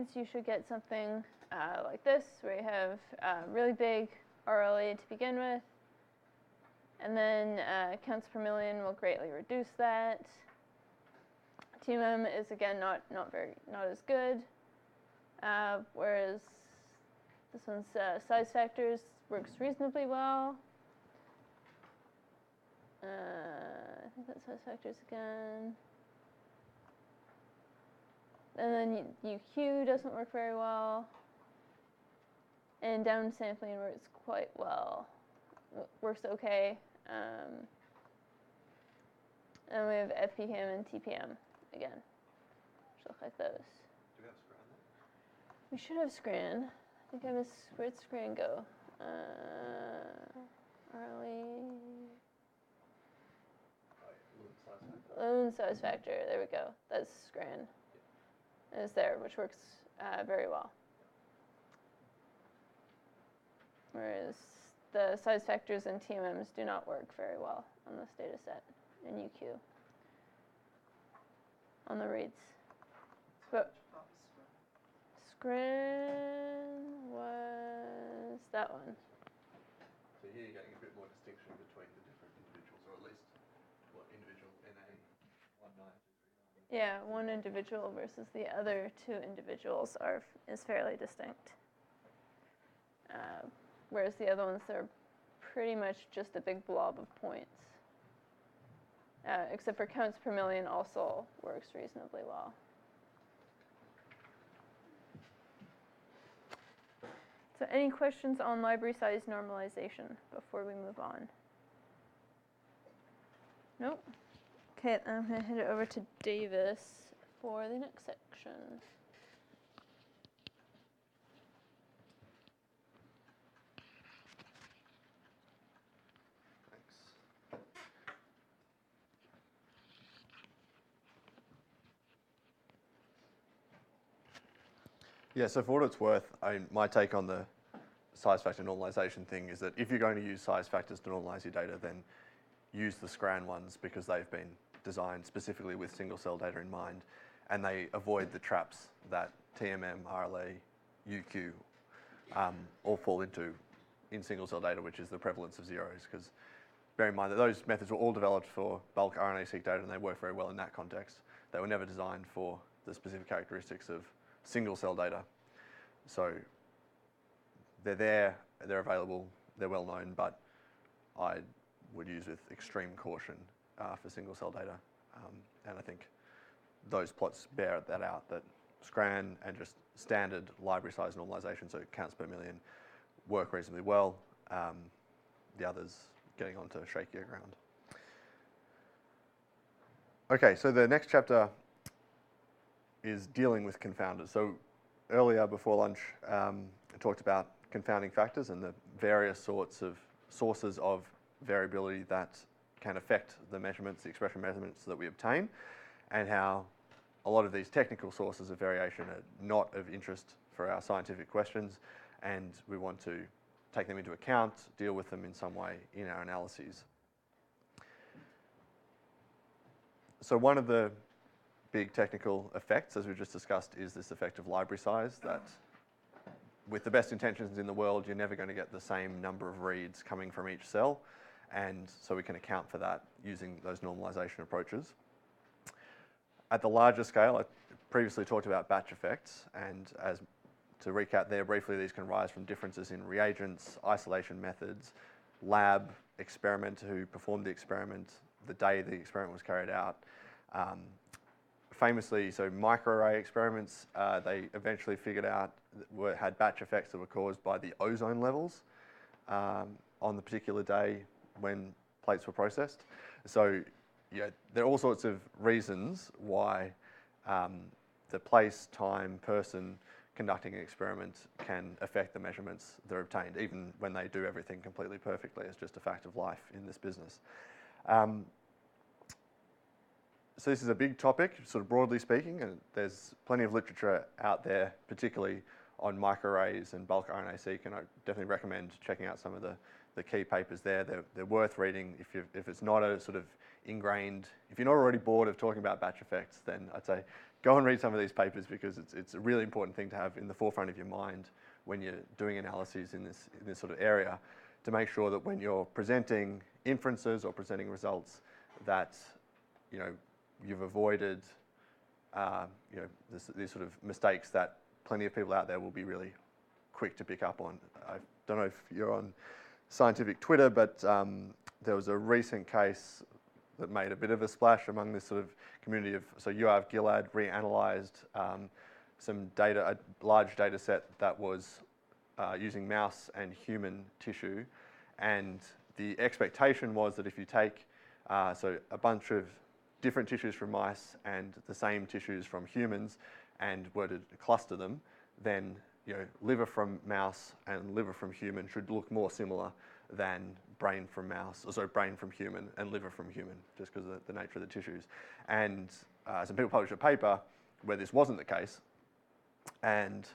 reads, you should get something like this, where you have really big RLA to begin with, and then counts per million will greatly reduce that. TMM is again not as good, whereas this one's size factors works reasonably well. I think that's size factors again. And then UQ doesn't work very well. And downsampling works quite well. Works okay. And we have FPM and TPM again, which look like those. Do we have scran there? We should have scran. I think I missed. Where'd scran go? Lone size factor. There we go. That's scran. And it's there, which works very well. Whereas the size factors and TMMs do not work very well on this data set in UQ. On the reads. But scran was that one. So here you're getting a bit more distinction between the different individuals, or at least what individual NA 19239. Yeah, one individual versus the other two individuals is fairly distinct. Whereas the other ones, they're pretty much just a big blob of points. Except for counts per million also works reasonably well. So any questions on library size normalization before we move on? Nope. Okay, I'm going to hand it over to Davis for the next section. Yeah, so for what it's worth, my take on the size factor normalization thing is that if you're going to use size factors to normalize your data, then use the scran ones because they've been designed specifically with single cell data in mind, and they avoid the traps that TMM, RLA, UQ all fall into in single cell data, which is the prevalence of zeros. Because bear in mind that those methods were all developed for bulk RNA-seq data, and they work very well in that context. They were never designed for the specific characteristics of single cell data. So they're there, they're available, they're well known, but I would use with extreme caution for single cell data. And I think those plots bear that out, that scran and just standard library size normalization, so counts per million, work reasonably well. The others getting onto shakier ground. Okay, so the next chapter is dealing with confounders. So earlier, before lunch, I talked about confounding factors and the various sorts of sources of variability that can affect the measurements, the expression measurements that we obtain, and how a lot of these technical sources of variation are not of interest for our scientific questions, and we want to take them into account, deal with them in some way in our analyses. So one of the big technical effects, as we just discussed, is this effect of library size, that with the best intentions in the world, you're never going to get the same number of reads coming from each cell, and so we can account for that using those normalization approaches. At the larger scale, I previously talked about batch effects, and as to recap there briefly, these can arise from differences in reagents, isolation methods, lab, experimenter who performed the experiment, the day the experiment was carried out. Famously, so microarray experiments, they eventually figured out had batch effects that were caused by the ozone levels on the particular day when plates were processed. So yeah, there are all sorts of reasons why the place, time, person conducting an experiment can affect the measurements that are obtained, even when they do everything completely perfectly. It's just a fact of life in this business. So this is a big topic, sort of broadly speaking, and there's plenty of literature out there, particularly on microarrays and bulk RNA-seq, and I definitely recommend checking out some of the key papers there. They're worth reading if it's not a sort of ingrained, if you're not already bored of talking about batch effects, then I'd say go and read some of these papers because it's a really important thing to have in the forefront of your mind when you're doing analyses in this sort of area, to make sure that when you're presenting inferences or presenting results, that you've avoided these sort of mistakes that plenty of people out there will be really quick to pick up on. I don't know if you're on scientific Twitter, but there was a recent case that made a bit of a splash among this sort of community of, so Yoav Gilad reanalyzed some data, a large data set that was using mouse and human tissue, and the expectation was that if you take so a bunch of different tissues from mice and the same tissues from humans and were to cluster them, then liver from mouse and liver from human should look more similar than brain from mouse, or sorry, brain from human and liver from human, just because of the nature of the tissues. And some people published a paper where this wasn't the case, and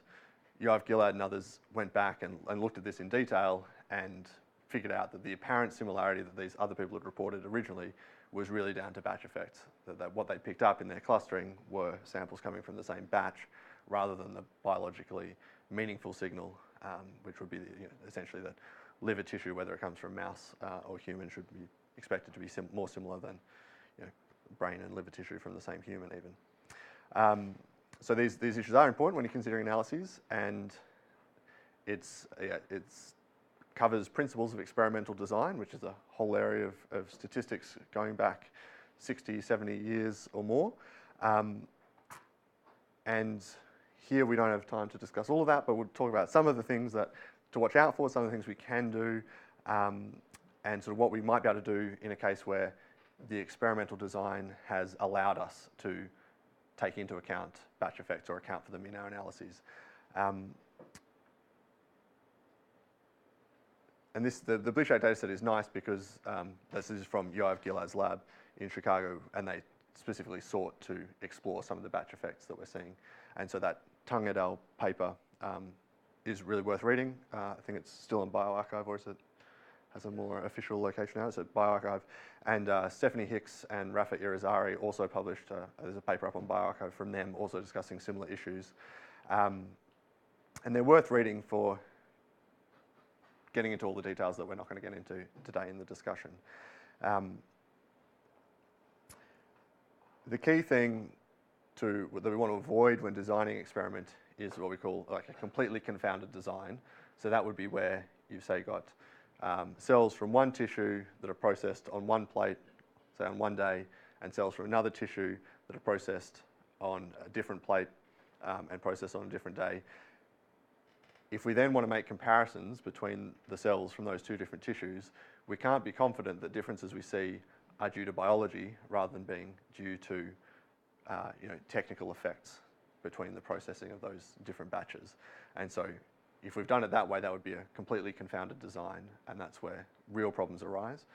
Yoav Gilad and others went back and looked at this in detail and figured out that the apparent similarity that these other people had reported originally was really down to batch effects. That what they picked up in their clustering were samples coming from the same batch rather than the biologically meaningful signal, which would be essentially that liver tissue, whether it comes from mouse or human, should be expected to be more similar than brain and liver tissue from the same human even. So these issues are important when you're considering analyses, and it's covers principles of experimental design, which is a whole area of statistics going back 60, 70 years or more. And here we don't have time to discuss all of that, but we'll talk about some of the things that to watch out for, some of the things we can do, and sort of what we might be able to do in a case where the experimental design has allowed us to take into account batch effects or account for them in our analyses. And the blue-shade data set is nice because this is from Yoav Gilad's lab in Chicago, and they specifically sought to explore some of the batch effects that we're seeing. And so that Tung et al. Paper is really worth reading. I think it's still on bioRxiv, or is it has a more official location now? It's at bioRxiv. And Stephanie Hicks and Rafa Irizarry also published, there's a paper up on bioRxiv from them also discussing similar issues. And they're worth reading for getting into all the details that we're not going to get into today in the discussion. The key thing that we want to avoid when designing an experiment is what we call like a completely confounded design. So that would be where you've, say, got cells from one tissue that are processed on one plate, say on one day, and cells from another tissue that are processed on a different plate and processed on a different day. If we then want to make comparisons between the cells from those two different tissues, we can't be confident that differences we see are due to biology rather than being due to technical effects between the processing of those different batches. And so if we've done it that way, that would be a completely confounded design, and that's where real problems arise.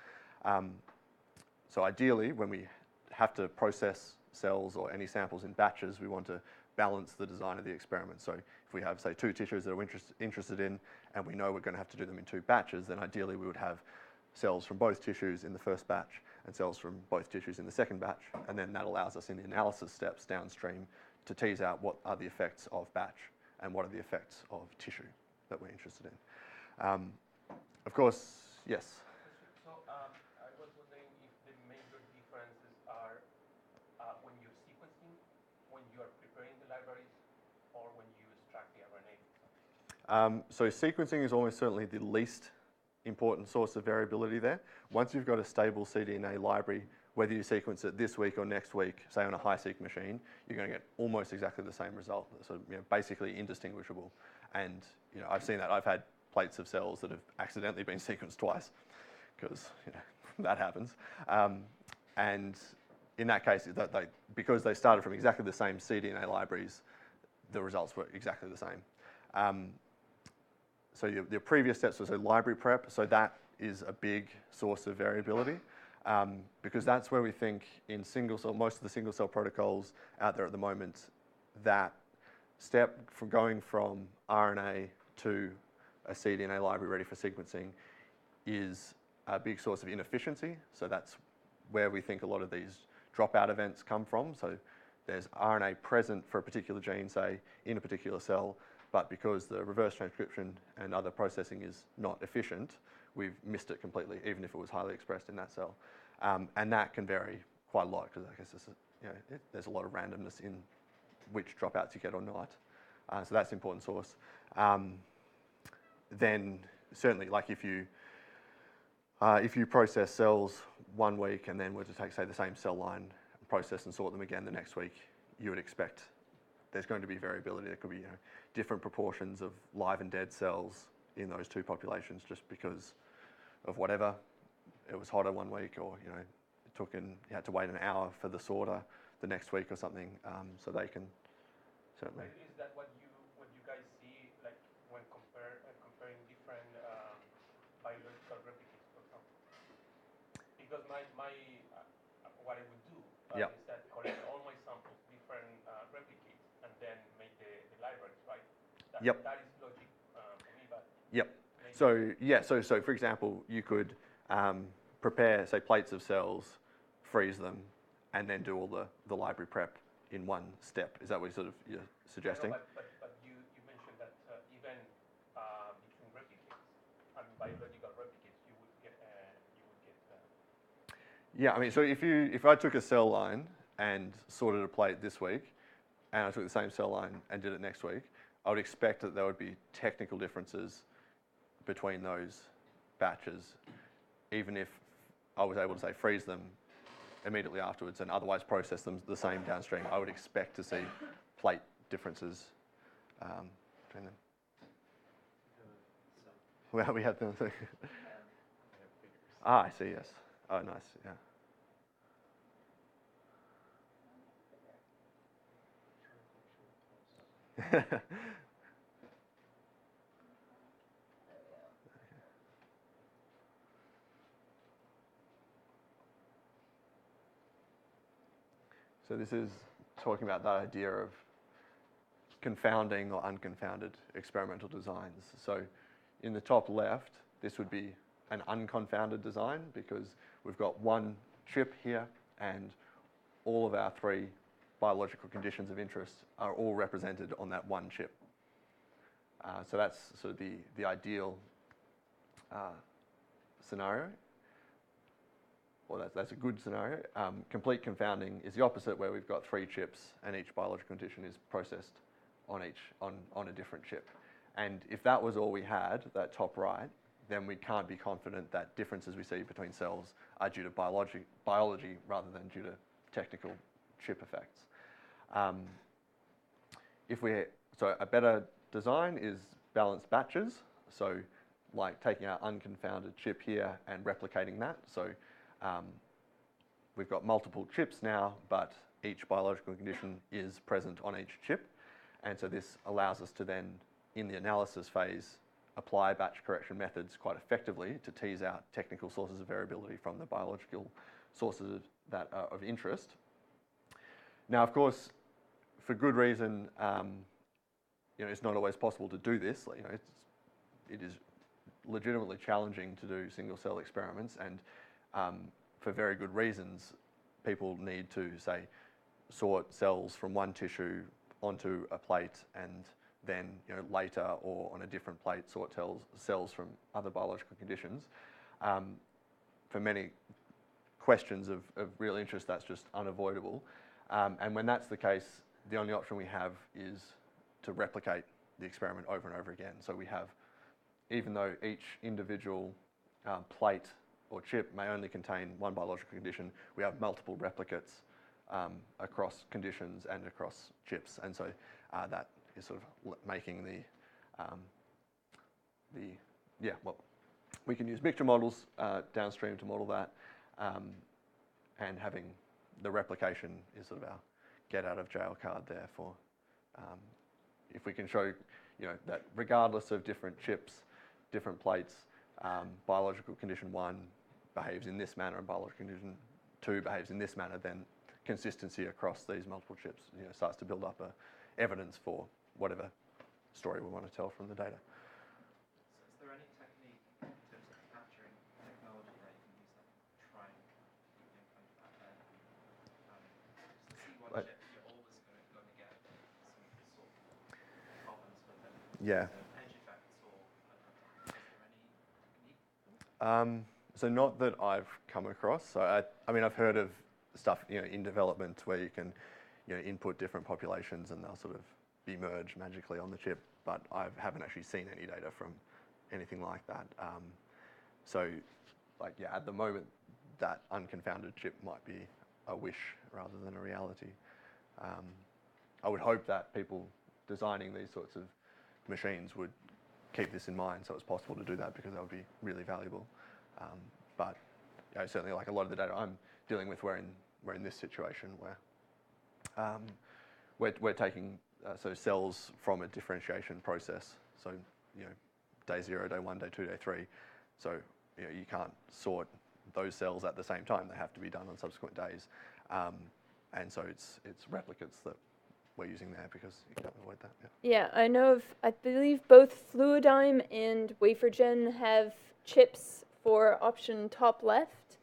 So ideally, when we have to process cells or any samples in batches, we want to balance the design of the experiment. So if we have, say, two tissues that we're interested in, and we know we're going to have to do them in two batches, then ideally we would have cells from both tissues in the first batch and cells from both tissues in the second batch, and then that allows us in the analysis steps downstream to tease out what are the effects of batch and what are the effects of tissue that we're interested in. Of course, yes? So I was wondering if the major differences are when you're sequencing, when you are preparing the libraries, or when you extract the RNA. So sequencing is almost certainly the least important source of variability there. Once you've got a stable cDNA library, whether you sequence it this week or next week, say on a high-seq machine, you're going to get almost exactly the same result, so basically indistinguishable. And I've seen that. I've had plates of cells that have accidentally been sequenced twice, because that happens. And in that case, because they started from exactly the same cDNA libraries, the results were exactly the same. So your previous steps was a library prep, so that is a big source of variability, because that's where we think in single-cell, most of the single-cell protocols out there at the moment, that step from going from RNA to a cDNA library ready for sequencing is a big source of inefficiency. So that's where we think a lot of these dropout events come from. So there's RNA present for a particular gene, say, in a particular cell, but because the reverse transcription and other processing is not efficient, we've missed it completely, even if it was highly expressed in that cell. And that can vary quite a lot, because I guess there's a lot of randomness in which dropouts you get or not. So that's an important source. Then certainly, like if you process cells 1 week and then were to take, say, the same cell line, process and sort them again the next week, you would expect there's going to be variability. There could be different proportions of live and dead cells in those two populations, just because of whatever. It was hotter 1 week, or you had to wait an hour for the sorter the next week or something. So they can certainly. Is that what you guys see, like when comparing different biological replicates, for example? Because what I would do is that collect all my samples, different replicates, and then make the libraries, right? That is logic for me, but So for example, you could prepare, say, plates of cells, freeze them, and then do all the library prep in one step. Is that what you're suggesting? No, but you mentioned that even between replicates and biological replicates, you would get. Yeah, I mean, so if I took a cell line and sorted a plate this week, and I took the same cell line and did it next week, I would expect that there would be technical differences between those batches, even if I was able to, say, freeze them immediately afterwards and otherwise process them the same downstream. I would expect to see plate differences between them. Well, we had them. I see, yes. Oh, nice, yeah. So this is talking about that idea of confounding or unconfounded experimental designs. So in the top left, this would be an unconfounded design, because we've got one chip here and all of our 3 biological conditions of interest are all represented on that one chip. So that's sort of the ideal scenario. Well, that's a good scenario. Complete confounding is the opposite, where we've got 3 chips and each biological condition is processed on a different chip. And if that was all we had, that top right, then we can't be confident that differences we see between cells are due to biology rather than due to technical chip effects. So a better design is balanced batches. So like taking our unconfounded chip here and replicating that. So we've got multiple chips now, but each biological condition is present on each chip. And so this allows us to then, in the analysis phase, apply batch correction methods quite effectively to tease out technical sources of variability from the biological sources that are of interest. Now, of course, for good reason, it's not always possible to do this. It is legitimately challenging to do single cell experiments, and for very good reasons, people need to, say, sort cells from one tissue onto a plate, and then later or on a different plate sort cells from other biological conditions. For many questions of real interest, that's just unavoidable. And when that's the case, the only option we have is to replicate the experiment over and over again. So we have, even though each individual plate or chip may only contain one biological condition, we have multiple replicates across conditions and across chips. And so that is sort of making we can use mixture models downstream to model that, and having the replication is sort of our get out of jail card there for if we can show that regardless of different chips, different plates, biological condition 1 behaves in this manner and biological condition 2 behaves in this manner, then consistency across these multiple chips starts to build up evidence for whatever story we want to tell from the data. So is there any technique in terms of capturing technology that you can use that try and kind of that there? Just to see what chip you're Yeah. So edge effects or is there any technique? So not that I've come across. So I mean, I've heard of stuff, in development where you can, input different populations and they'll sort of be merged magically on the chip. But I haven't actually seen any data from anything like that. So, at the moment, that unconfounded chip might be a wish rather than a reality. I would hope that people designing these sorts of machines would keep this in mind, so it's possible to do that, because that would be really valuable. But certainly, like a lot of the data I'm dealing with, we're in this situation where we're taking cells from a differentiation process. So day 0, day 1, day 2, day 3. So you can't sort those cells at the same time. They have to be done on subsequent days. And so it's replicates that we're using there, because you can't avoid that. Yeah, I know I believe both Fluidigm and WaferGen have chips for option top left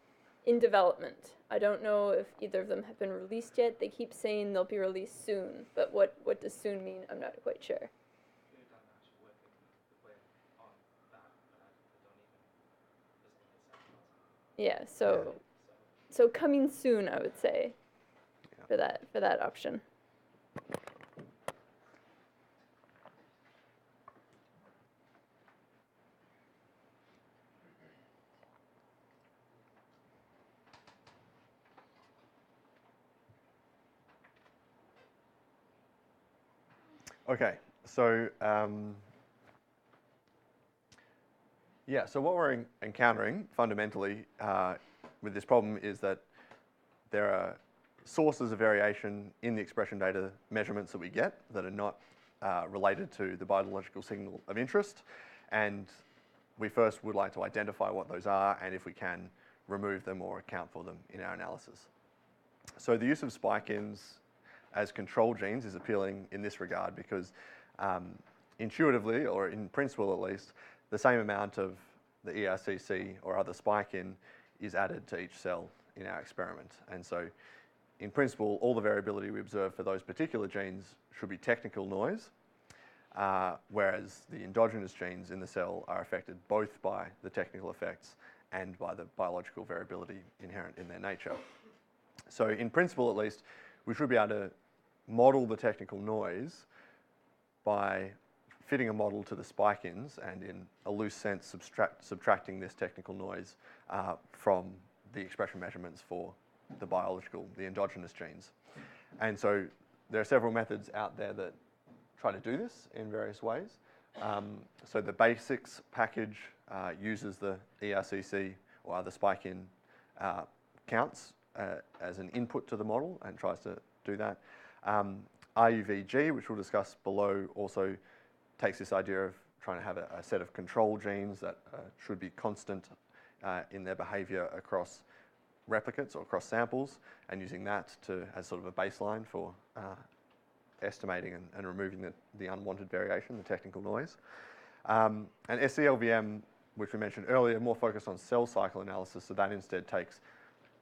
in development. I don't know if either of them have been released yet. They keep saying they'll be released soon, but what does soon mean? I'm not quite sure. We've done actually working with on that, but I don't even, Yeah, so coming soon, I would say, for that option. Okay, so so what we're encountering fundamentally with this problem is that there are sources of variation in the expression data measurements that we get that are not related to the biological signal of interest, and we first would like to identify what those are, and if we can, remove them or account for them in our analysis. So the use of spike-ins as control genes is appealing in this regard, because intuitively, or in principle at least, the same amount of the ERCC or other spike-in is added to each cell in our experiment. And so in principle, all the variability we observe for those particular genes should be technical noise, whereas the endogenous genes in the cell are affected both by the technical effects and by the biological variability inherent in their nature. So in principle, at least, we should be able to model the technical noise by fitting a model to the spike-ins and, in a loose sense, subtracting this technical noise from the expression measurements for the endogenous genes. And so there are several methods out there that try to do this in various ways. So the basics package uses the ERCC or other spike-in counts as an input to the model and tries to do that. RUVG, which we'll discuss below, also takes this idea of trying to have a set of control genes that should be constant in their behavior across replicates or across samples, and using that as sort of a baseline for estimating and removing the unwanted variation, the technical noise. And SCLVM, which we mentioned earlier, more focused on cell cycle analysis, so that instead takes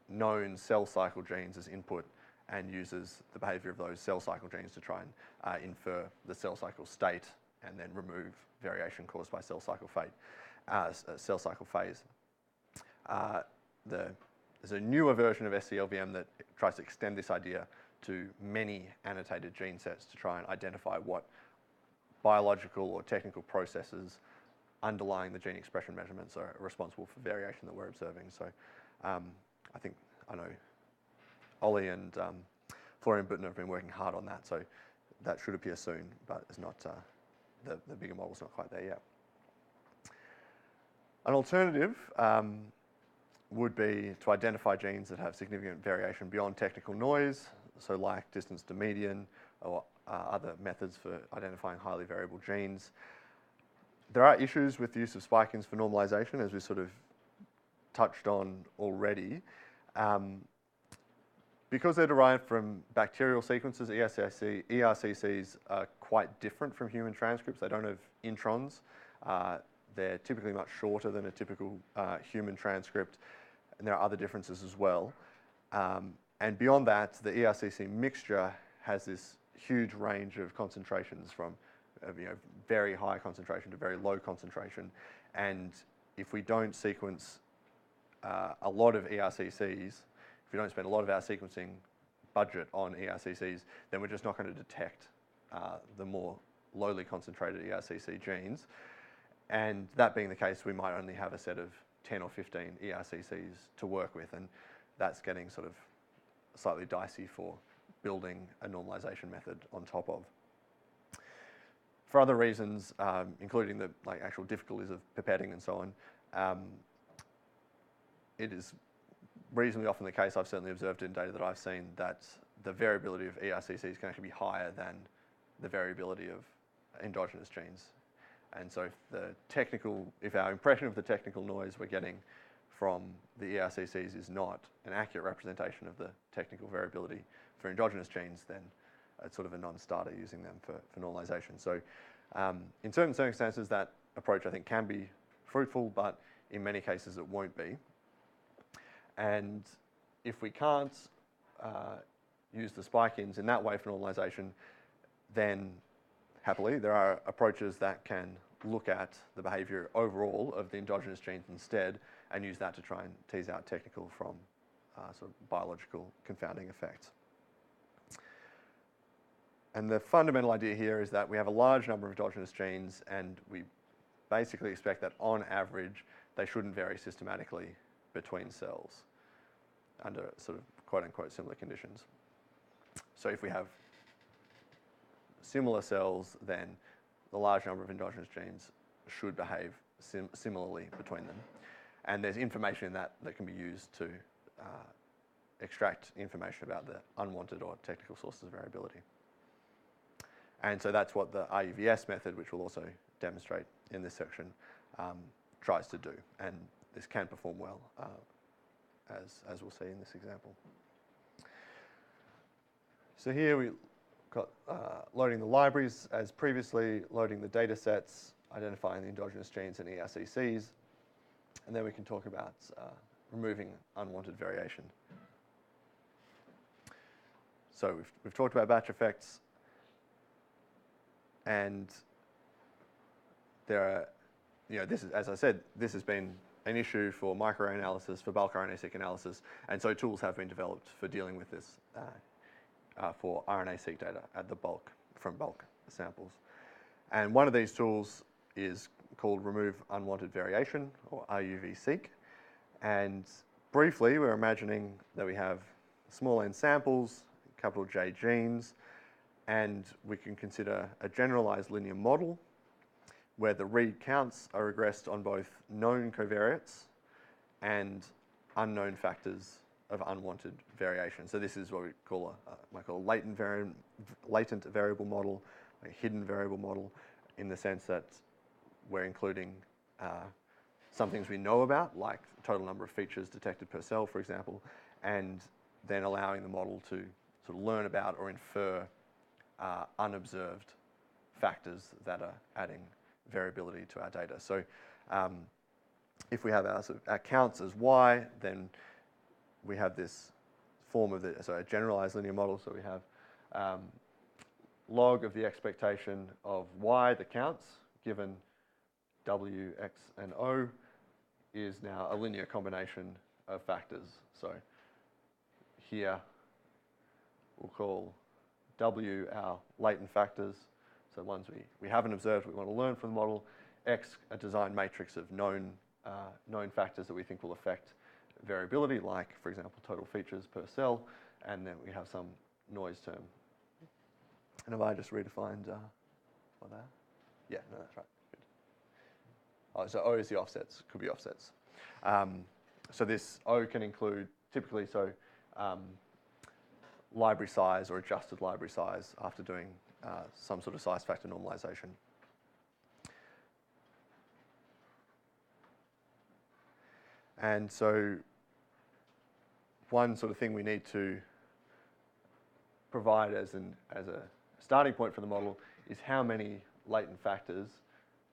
known cell cycle genes as input and uses the behavior of those cell cycle genes to try and infer the cell cycle state and then remove variation caused by cell cycle phase. There's a newer version of SCLVM that tries to extend this idea to many annotated gene sets to try and identify what biological or technical processes underlying the gene expression measurements are responsible for variation that we're observing. So I know Ollie and Florian Buttner have been working hard on that, so that should appear soon, but it's not, the bigger model's not quite there yet. An alternative would be to identify genes that have significant variation beyond technical noise, so like distance to median or other methods for identifying highly variable genes. There are issues with the use of spike-ins for normalization, as we sort of touched on already. Because they're derived from bacterial sequences, ERCCs are quite different from human transcripts. They don't have introns. They're typically much shorter than a typical human transcript, and there are other differences as well. And beyond that, the ERCC mixture has this huge range of concentrations from very high concentration to very low concentration. And if we don't sequence a lot of ERCCs, if we don't spend a lot of our sequencing budget on ERCCs, then we're just not going to detect the more lowly concentrated ERCC genes. And that being the case, we might only have a set of 10 or 15 ERCCs to work with, and that's getting sort of slightly dicey for building a normalization method on top of. For other reasons, including the actual difficulties of pipetting and so on, it is reasonably often the case, I've certainly observed in data that I've seen, that the variability of ERCCs can actually be higher than the variability of endogenous genes. And so if our impression of the technical noise we're getting from the ERCCs is not an accurate representation of the technical variability for endogenous genes, then it's sort of a non-starter using them for normalization. So in certain circumstances, that approach I think can be fruitful, but in many cases it won't be. And if we can't use the spike-ins in that way for normalization, then happily there are approaches that can look at the behavior overall of the endogenous genes instead and use that to try and tease out technical from sort of biological confounding effects. And the fundamental idea here is that we have a large number of endogenous genes, and we basically expect that on average they shouldn't vary systematically between cells under sort of quote-unquote similar conditions. So if we have similar cells, then the large number of endogenous genes should behave similarly between them. And there's information in that can be used to extract information about the unwanted or technical sources of variability. And so that's what the RUVS method, which we'll also demonstrate in this section, tries to do. And this can perform well, as we'll see in this example. So here we got loading the libraries as previously, loading the data sets, identifying the endogenous genes and ERCCs, and then we can talk about removing unwanted variation. So we've talked about batch effects, and there are, this is, as I said, this has been an issue for microarray analysis, for bulk RNA-seq analysis, and so tools have been developed for dealing with this for RNA-seq data at the bulk, from bulk samples. And one of these tools is called Remove Unwanted Variation, or RUV-seq. And briefly, we're imagining that we have small n samples, capital J genes, and we can consider a generalized linear model where the read counts are regressed on both known covariates and unknown factors of unwanted variation. So this is what we call a latent variable model, a hidden variable model, in the sense that we're including some things we know about, like the total number of features detected per cell, for example, and then allowing the model to sort of learn about or infer unobserved factors that are adding variability to our data. So if we have our counts as y, then we have this form of a generalized linear model. So we have log of the expectation of y, the counts, given w, x, and o, is now a linear combination of factors. So here we'll call w our latent factors, so ones we haven't observed, we want to learn from the model. X, a design matrix of known factors that we think will affect variability, like, for example, total features per cell, and then we have some noise term. And have I just redefined what that? Yeah, no, that's right. Good. Oh, so O is the offsets, could be offsets. So this O can include typically library size or adjusted library size after doing some sort of size factor normalization. And so one sort of thing we need to provide as a starting point for the model is how many latent factors,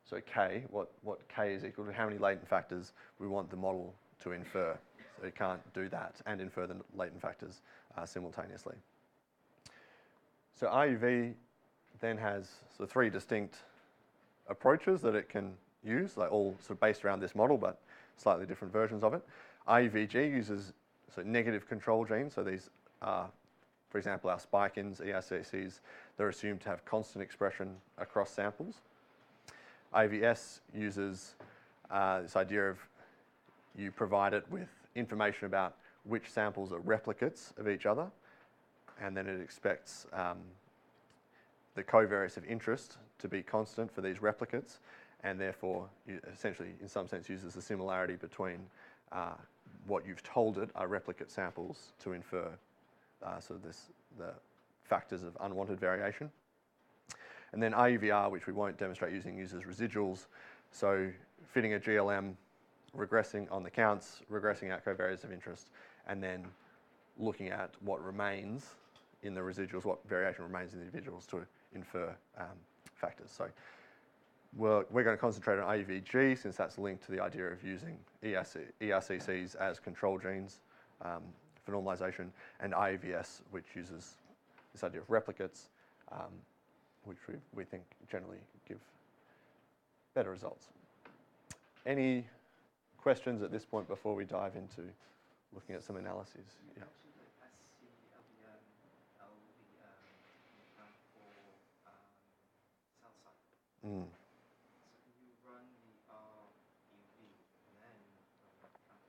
so K, what K is equal to, how many latent factors we want the model to infer. So it can't do that and infer the latent factors simultaneously. So RUV then has sort of 3 distinct approaches that it can use, like all sort of based around this model, but slightly different versions of it. IEVG uses negative control genes, so these are, for example, our spike-ins, ERCCs, they're assumed to have constant expression across samples. IVS uses this idea of you provide it with information about which samples are replicates of each other, and then it expects the covariates of interest to be constant for these replicates, and therefore essentially in some sense uses the similarity between what you've told it are replicate samples to infer the factors of unwanted variation. And then IEVR, which we won't demonstrate using, uses residuals, so fitting a GLM, regressing on the counts, regressing out covariates of interest, and then looking at what remains in the residuals, what variation remains in the individuals to infer factors. So we're going to concentrate on IEVG since that's linked to the idea of using ERCCs as control genes for normalization, and IEVS, which uses this idea of replicates, which we think generally give better results. Any questions at this point before we dive into looking at some analyses? Yeah. Mm. So can you run the RUV and then run the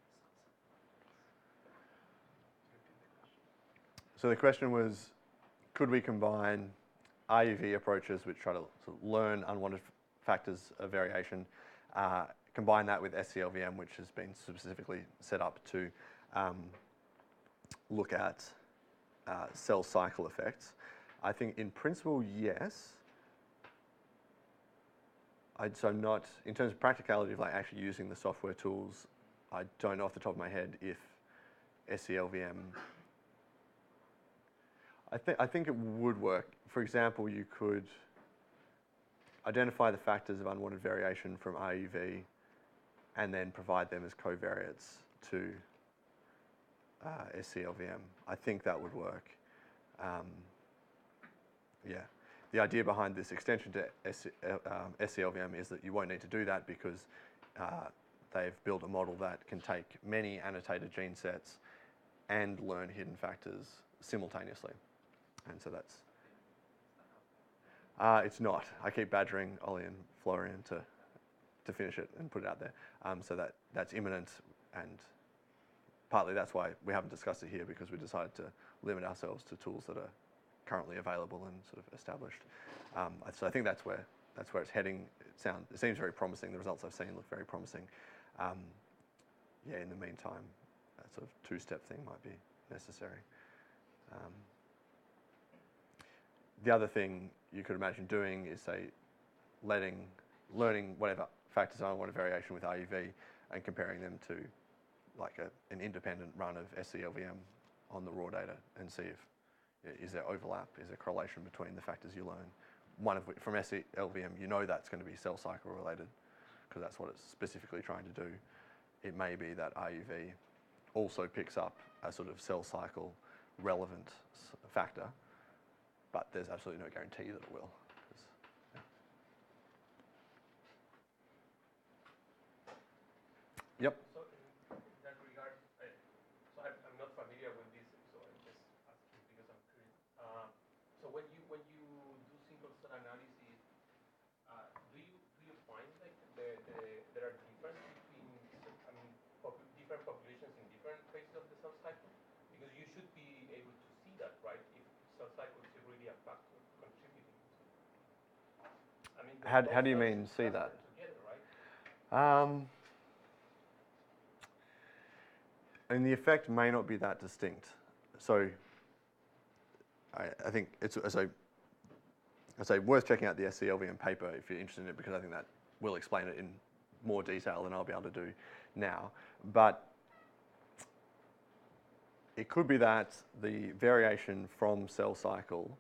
So the question was, could we combine IUV approaches which try to sort of learn unwanted factors of variation, combine that with SCLVM, which has been specifically set up to look at cell cycle effects? I think in principle, yes. So not, in terms of practicality of like actually using the software tools, I don't know off the top of my head if SCLVM, I think it would work. For example, you could identify the factors of unwanted variation from RUV and then provide them as covariates to SCLVM. I think that would work. Yeah. The idea behind this extension to SCLVM is that you won't need to do that because they've built a model that can take many annotated gene sets and learn hidden factors simultaneously. And so that's... it's not. I keep badgering Ollie and Florian to finish it and put it out there. So that's imminent, and partly that's why we haven't discussed it here, because we decided to limit ourselves to tools that are currently available and sort of established. So I think that's where it's heading. It seems very promising. The results I've seen look very promising. Yeah, in the meantime, that sort of two-step thing might be necessary. The other thing you could imagine doing is, say, learning whatever factors are unwanted variation with RUV and comparing them to like an independent run of SCLVM on the raw data and see if is there overlap, is there correlation between the factors you learn. One of which, from SCLVM, you know that's going to be cell cycle related because that's what it's specifically trying to do. It may be that RUV also picks up a sort of cell cycle relevant factor, but there's absolutely no guarantee that it will. Yeah. Yep. So in that regard, so I'm not familiar with this, so I'm just asking because I'm curious. So when you do single cell analysis, do you find like there are differences between different populations in different phases of the cell cycle? Because you should be able to see that, right? If cell cycle is really a factor contributing to. I mean, How do you mean see that? Together, right? And the effect may not be that distinct. So I think it's worth checking out the SCLVM paper if you're interested in it, because I think that will explain it in more detail than I'll be able to do now. But it could be that the variation from cell cycle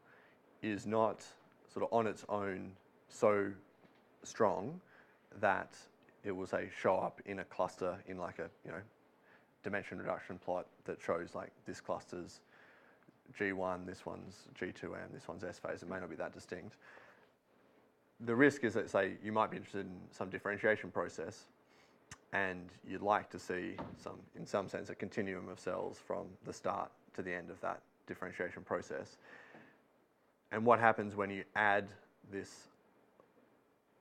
is not sort of on its own so strong that it will, say, show up in a cluster in like a, dimension reduction plot that shows like this cluster's G1, this one's G2M, this one's S phase. It may not be that distinct. The risk is that, say, you might be interested in some differentiation process and you'd like to see in some sense, a continuum of cells from the start to the end of that differentiation process. And what happens when you add this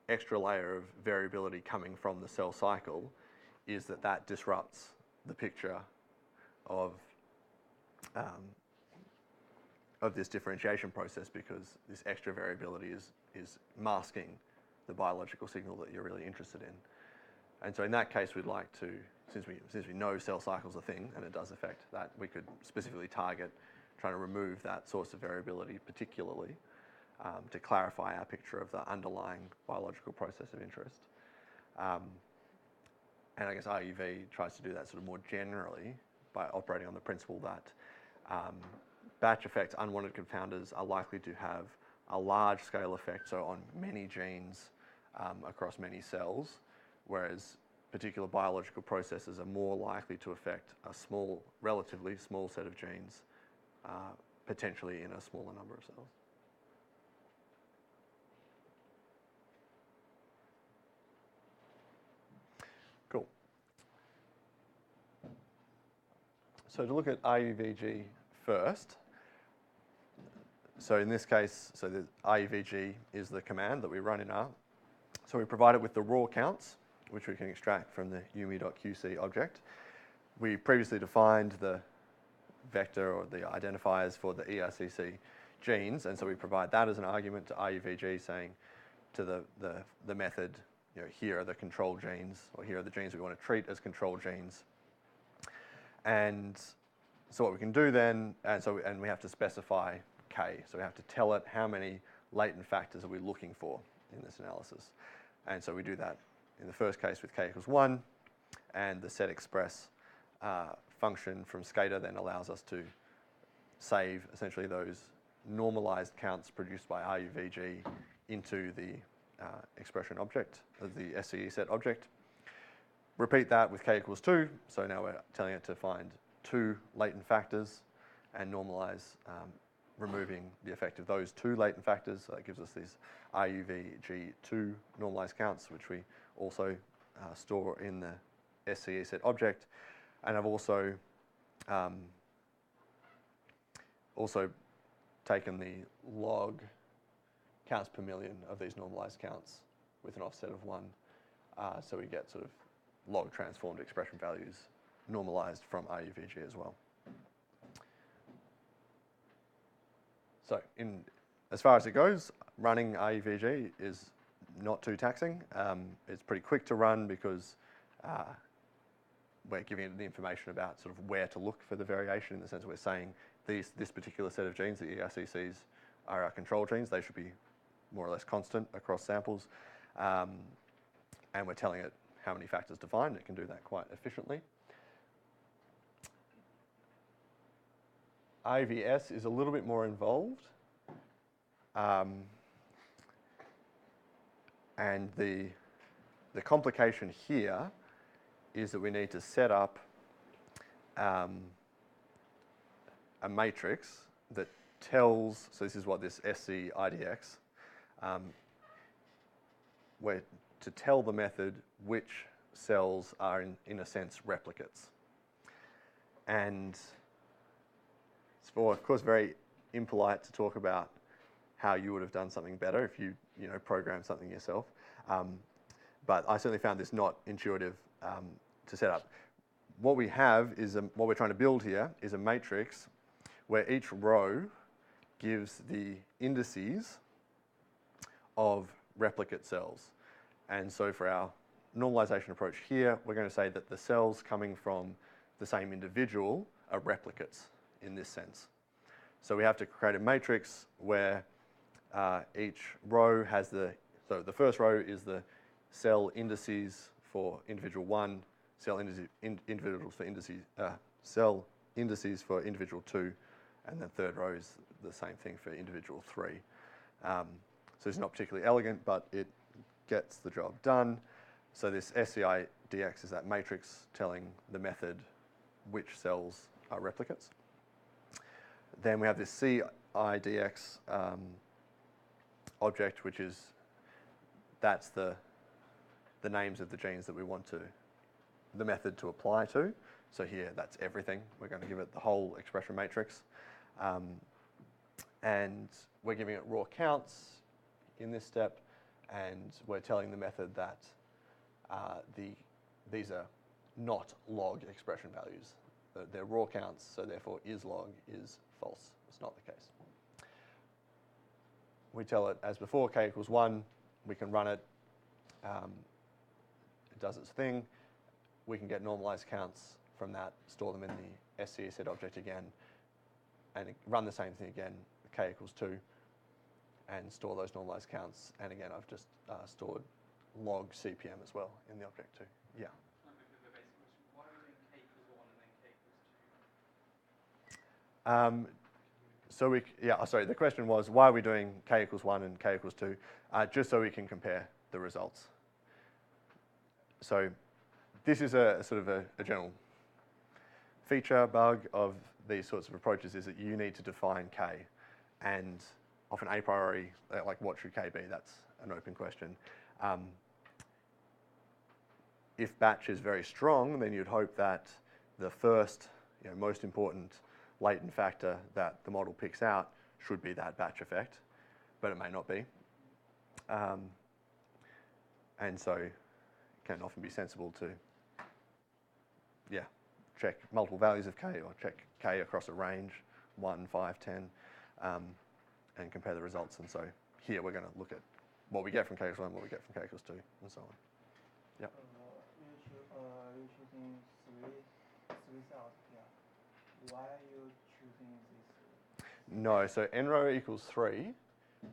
extra layer of variability coming from the cell cycle is that disrupts the picture of this differentiation process, because this extra variability is masking the biological signal that you're really interested in. And so in that case, we'd like to, since we know cell cycle's a thing and it does affect that, we could specifically target trying to remove that source of variability particularly to clarify our picture of the underlying biological process of interest. And I guess RUV tries to do that sort of more generally by operating on the principle that batch effects, unwanted confounders, are likely to have a large scale effect, so on many genes across many cells, whereas particular biological processes are more likely to affect a relatively small set of genes, potentially in a smaller number of cells. Cool. So to look at RUVG first, so in this case, so the RUVG is the command that we run in R. So we provide it with the raw counts, which we can extract from the umi.qc object. We previously defined the vector or the identifiers for the ERCC genes, and so we provide that as an argument to RUVG, saying to the method, here are the control genes, or here are the genes we want to treat as control genes. And so what we can do then, and we have to specify K, so we have to tell it how many latent factors are we looking for in this analysis. And so we do that in the first case with K equals 1, and the setExpress function from Skater then allows us to save essentially those normalized counts produced by RUVG into the expression object, the SCE set object. Repeat that with K equals 2, so now we're telling it to find 2 latent factors and normalize, removing the effect of those 2 latent factors. So that gives us these RUVG2 normalized counts, which we also store in the SCE set object. And I've also taken the log counts per million of these normalized counts with an offset of 1. So we get sort of log transformed expression values normalized from RUVG as well. So as far as it goes, running RUVG is not too taxing. It's pretty quick to run because we're giving it the information about sort of where to look for the variation, in the sense that we're saying this particular set of genes, the ERCCs, are our control genes. They should be more or less constant across samples. And we're telling it how many factors to find. It can do that quite efficiently. IVS is a little bit more involved. And the complication here is that we need to set up a matrix that tells, so this is what this CIDX, where to tell the method which cells are in a sense replicates. And it's, of course, very impolite to talk about how you would have done something better if you programmed something yourself. But I certainly found this not intuitive to set up. What we have is, what we're trying to build here is a matrix where each row gives the indices of replicate cells. And so for our normalization approach here, we're going to say that the cells coming from the same individual are replicates in this sense. So we have to create a matrix where each row has so the first row is the cell indices for individual 1, cell indices for individual 2, and then third row is the same thing for individual 3. So it's not particularly elegant, but it gets the job done. So this CIDX is that matrix telling the method which cells are replicates. Then we have this CIDX object, which is, that's the names of the genes that we want the method to apply to. So here, that's everything. We're going to give it the whole expression matrix. And we're giving it raw counts in this step, and we're telling the method that these are not log expression values. They're raw counts, so therefore is_log is false. It's not the case. We tell it as before, k equals 1. We can run it. It does its thing. We can get normalized counts from that, store them in the SCE set object again, and run the same thing again, k equals 2, and store those normalized counts. And again, I've just stored log CPM as well in the object too. Yeah. Why are we doing k equals 1 and then k equals 2? Sorry, the question was, why are we doing k equals 1 and k equals 2? Just so we can compare the results. So this is a sort of a general feature, bug of these sorts of approaches, is that you need to define k. And often a priori, like what should k be? That's an open question. If batch is very strong, then you'd hope that the first, most important latent factor that the model picks out should be that batch effect, but it may not be. And so it can often be sensible to, check multiple values of k, or check k across a range, 1, 5, 10, and compare the results. And so here we're going to look at what we get from k equals 1, what we get from k equals 2, and so on. Yep. You're choosing three cells here. Why are you choosing this? No, so n row equals 3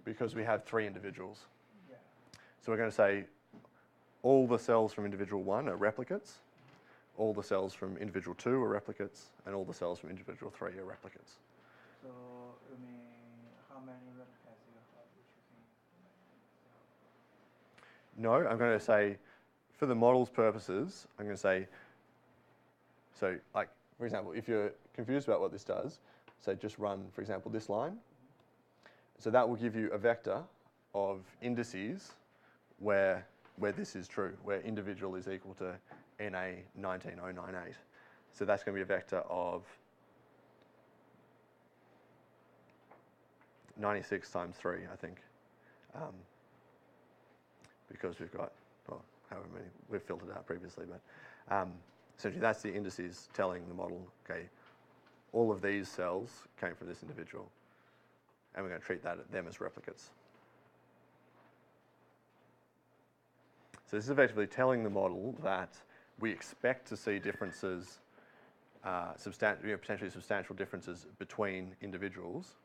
because we have 3 individuals. Yeah. So we're going to say all the cells from individual 1 are replicates, all the cells from individual 2 are replicates, and all the cells from individual 3 are replicates. So you mean how many replicates you have choosing? No, I'm going to say, for the model's purposes, I'm going to say, so like, for example, if you're confused about what this does, say just run, for example, this line. So that will give you a vector of indices where this is true, where individual is equal to NA 19098. So that's going to be a vector of 96 times 3, I think, because we've got, well, however many we've filtered out previously, but essentially that's the indices telling the model, okay, all of these cells came from this individual, and we're going to treat them as replicates. So this is effectively telling the model that we expect to see differences, potentially substantial differences between individuals,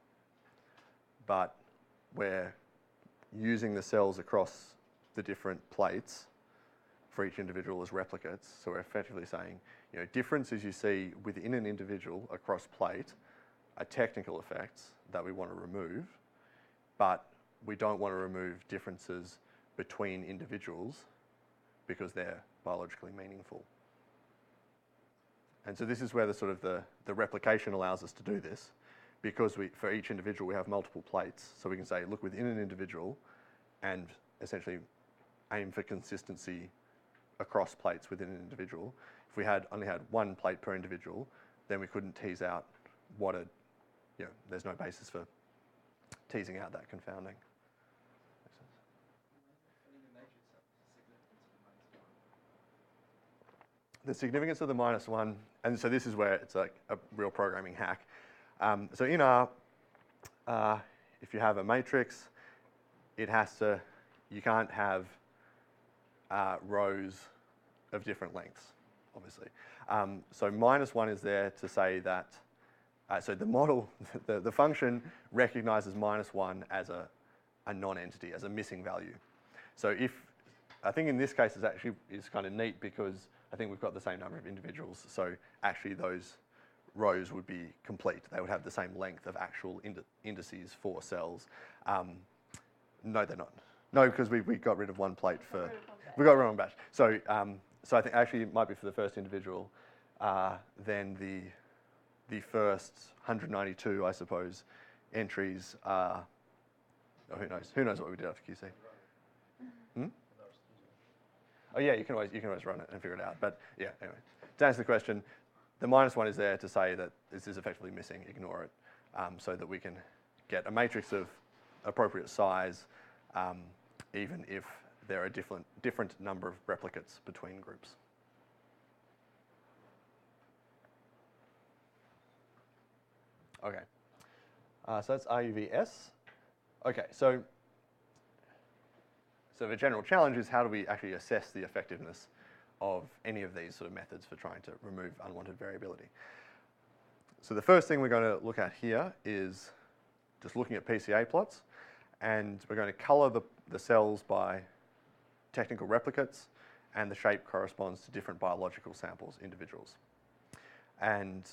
but we're using the cells across the different plates for each individual as replicates. So we're effectively saying, differences you see within an individual across plate are technical effects that we want to remove, but we don't want to remove differences between individuals because they're biologically meaningful. And so this is where the replication allows us to do this, because for each individual we have multiple plates. So we can say, look within an individual and essentially aim for consistency across plates within an individual. If we only had one plate per individual, then we couldn't tease out there's no basis for teasing out that confounding. The significance of the -1, and so this is where it's like a real programming hack. So in R, if you have a matrix, you can't have rows of different lengths, obviously. So -1 is there to say that, so the model, the function recognizes -1 as a non-entity, as a missing value. So I think in this case it's kind of neat because I think we've got the same number of individuals, so actually those rows would be complete. They would have the same length of actual indices for cells. No, they're not. No, because we got rid of one plate for, we got rid of one batch. So I think actually it might be for the first individual, then the first 192, I suppose, entries are, oh, who knows? Who knows what we did after QC? Hmm? Oh yeah, you can always run it and figure it out. But yeah, anyway, to answer the question, the -1 is there to say that this is effectively missing, ignore it, so that we can get a matrix of appropriate size, even if there are different number of replicates between groups. Okay, so that's RUVS. Okay, so the general challenge is how do we actually assess the effectiveness of any of these sort of methods for trying to remove unwanted variability. So the first thing we're going to look at here is just looking at PCA plots, and we're going to colour the cells by technical replicates, and the shape corresponds to different biological samples, individuals. And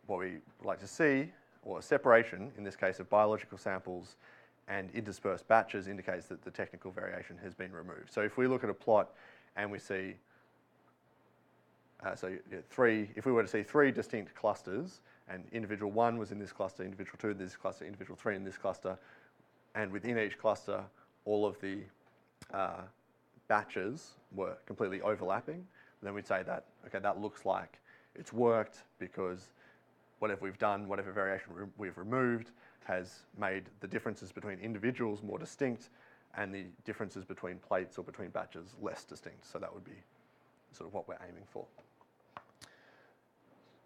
what we like to see, or a separation, in this case of biological samples and interspersed batches, indicates that the technical variation has been removed. So if we look at a plot and we see, if we were to see 3 distinct clusters, and individual 1 was in this cluster, individual 2 in this cluster, individual 3 in this cluster, and within each cluster all of the batches were completely overlapping, then we'd say that, okay, that looks like it's worked because whatever we've done, whatever variation we've removed, has made the differences between individuals more distinct and the differences between plates or between batches less distinct. So that would be sort of what we're aiming for.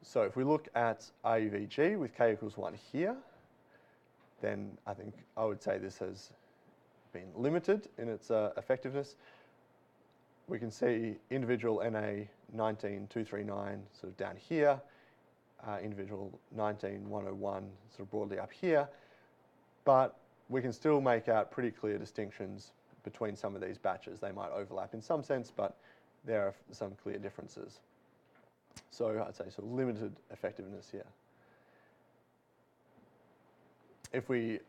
So if we look at RUVG with k equals 1 here, then I think I would say this has been limited in its effectiveness. We can see individual NA 19239 sort of down here, individual 19101 sort of broadly up here, but we can still make out pretty clear distinctions between some of these batches. They might overlap in some sense, but there are some clear differences. So I'd say sort of limited effectiveness here. If we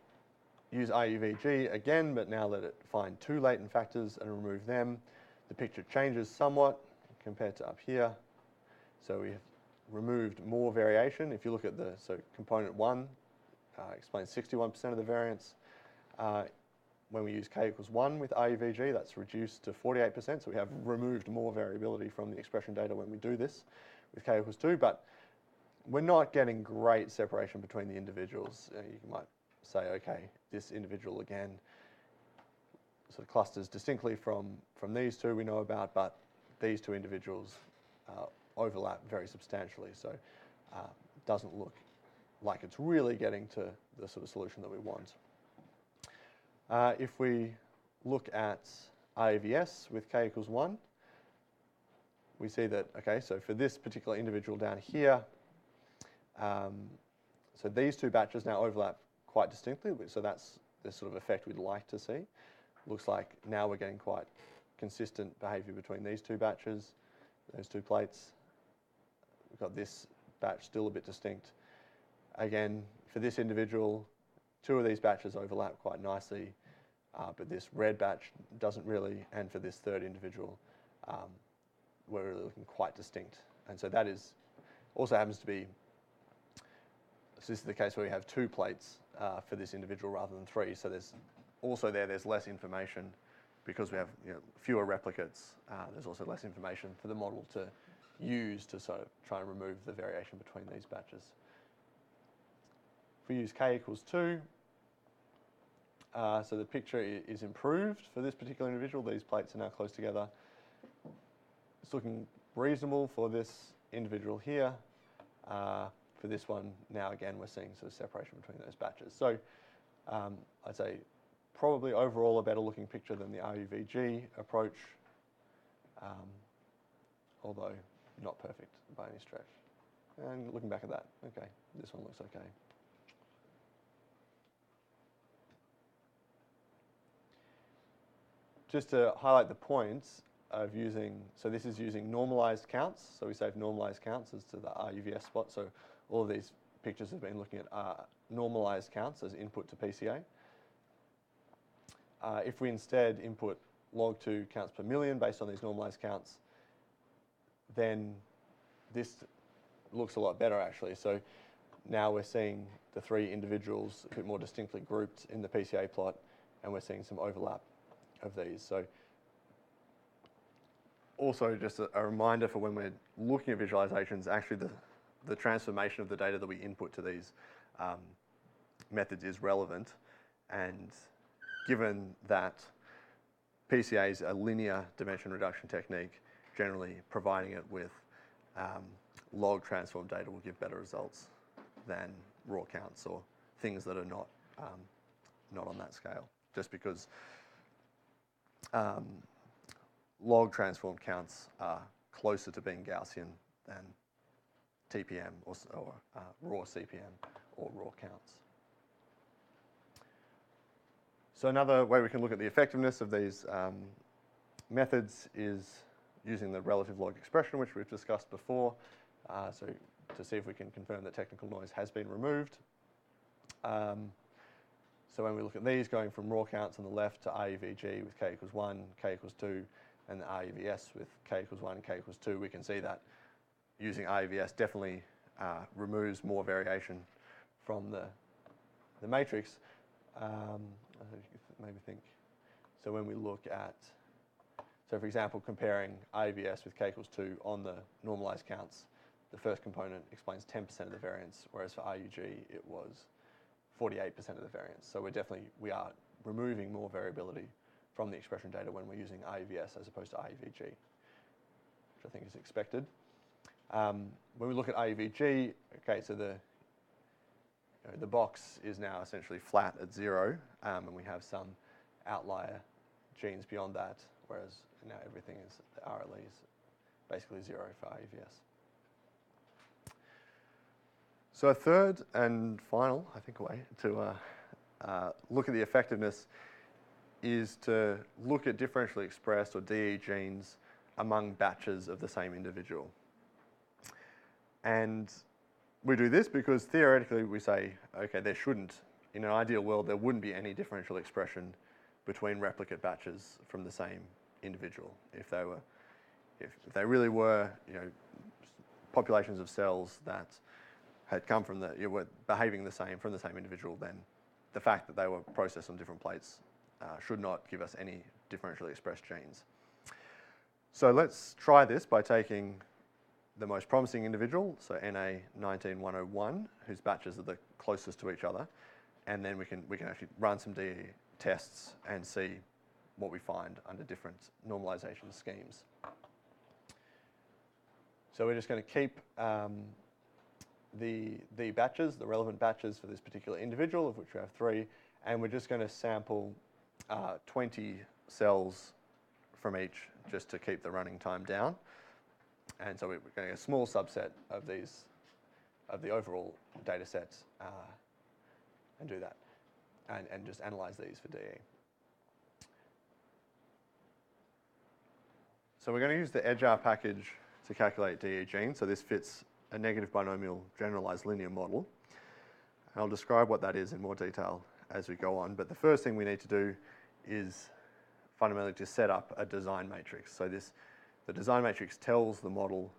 use RUVG again, but now let it find 2 latent factors and remove them, the picture changes somewhat compared to up here. So we have removed more variation. If you look at so component 1 explains 61% of the variance. When we use k equals 1 with RUVG, that's reduced to 48%. So we have removed more variability from the expression data when we do this with k equals 2, but we're not getting great separation between the individuals. You might say, okay, this individual again sort of clusters distinctly from these two we know about, but these 2 individuals overlap very substantially, so doesn't look like it's really getting to the sort of solution that we want. If we look at RAVS with k equals 1, we see that, okay, so for this particular individual down here, so these 2 batches now overlap quite distinctly, so that's the sort of effect we'd like to see. Looks like now we're getting quite consistent behaviour between these 2 batches, those 2 plates. We've got this batch still a bit distinct. Again, for this individual, 2 of these batches overlap quite nicely, but this red batch doesn't really, and for this 3rd individual, we're really looking quite distinct. And so that is, also happens to be, so this is the case where we have 2 plates for this individual rather than 3, so there's also there's less information because we have fewer replicates. There's also less information for the model to use to sort of try and remove the variation between these batches. If we use k equals 2, so the picture is improved for this particular individual. These plates are now close together. It's looking reasonable for this individual here. For this one, now again, we're seeing sort of separation between those batches. So I'd say probably overall a better looking picture than the RUVG approach, although not perfect by any stretch. And looking back at that, okay, this one looks okay. Just to highlight the points of using, so this is using normalized counts. So we save normalized counts as to the RUVS spot. So all of these pictures have been looking at normalized counts as input to PCA. If we instead input log2 counts per million based on these normalized counts, then this looks a lot better actually. So now we're seeing the three individuals a bit more distinctly grouped in the PCA plot, and we're seeing some overlap of these. So also just a reminder for when we're looking at visualizations, actually the transformation of the data that we input to these methods is relevant. And given that PCA is a linear dimension reduction technique, generally providing it with log transform data will give better results than raw counts or things that are not on that scale, just because log transform counts are closer to being Gaussian than TPM or raw CPM or raw counts. So another way we can look at the effectiveness of these methods is using the relative log expression, which we've discussed before, so to see if we can confirm that technical noise has been removed. So when we look at these, going from raw counts on the left to REVG with k equals 1, k equals 2, and the REVS with k equals 1 and k equals 2, we can see that using REVS definitely removes more variation from the matrix. Maybe think. So when we look at, so for example, comparing REVS with k equals 2 on the normalized counts, the first component explains 10% of the variance, whereas for RUG it was 48% of the variance. So we are removing more variability from the expression data when we're using REVS as opposed to REVG, which I think is expected. When we look at REVG, okay, so the box is now essentially flat at 0, and we have some outlier genes beyond that, whereas now everything is, the RLE is basically 0 for REVS. So a third and final, I think, way to look at the effectiveness is to look at differentially expressed or DE genes among batches of the same individual. And we do this because theoretically we say, okay, there shouldn't, in an ideal world, there wouldn't be any differential expression between replicate batches from the same individual. If they really were, populations of cells that had come from were behaving the same from the same individual, then the fact that they were processed on different plates should not give us any differentially expressed genes. So let's try this by taking the most promising individual, so NA19101, whose batches are the closest to each other, and then we can actually run some DE tests and see what we find under different normalization schemes. So we're just going to keep the batches, the relevant batches for this particular individual, of which we have 3, and we're just going to sample 20 cells from each just to keep the running time down. And so we're going to get a small subset of the overall data sets and do that, and just analyze these for DE. So we're going to use the EDGAR package to calculate DE genes. So this fits a negative binomial generalized linear model. And I'll describe what that is in more detail as we go on. But the first thing we need to do is fundamentally to set up a design matrix. So the design matrix tells the model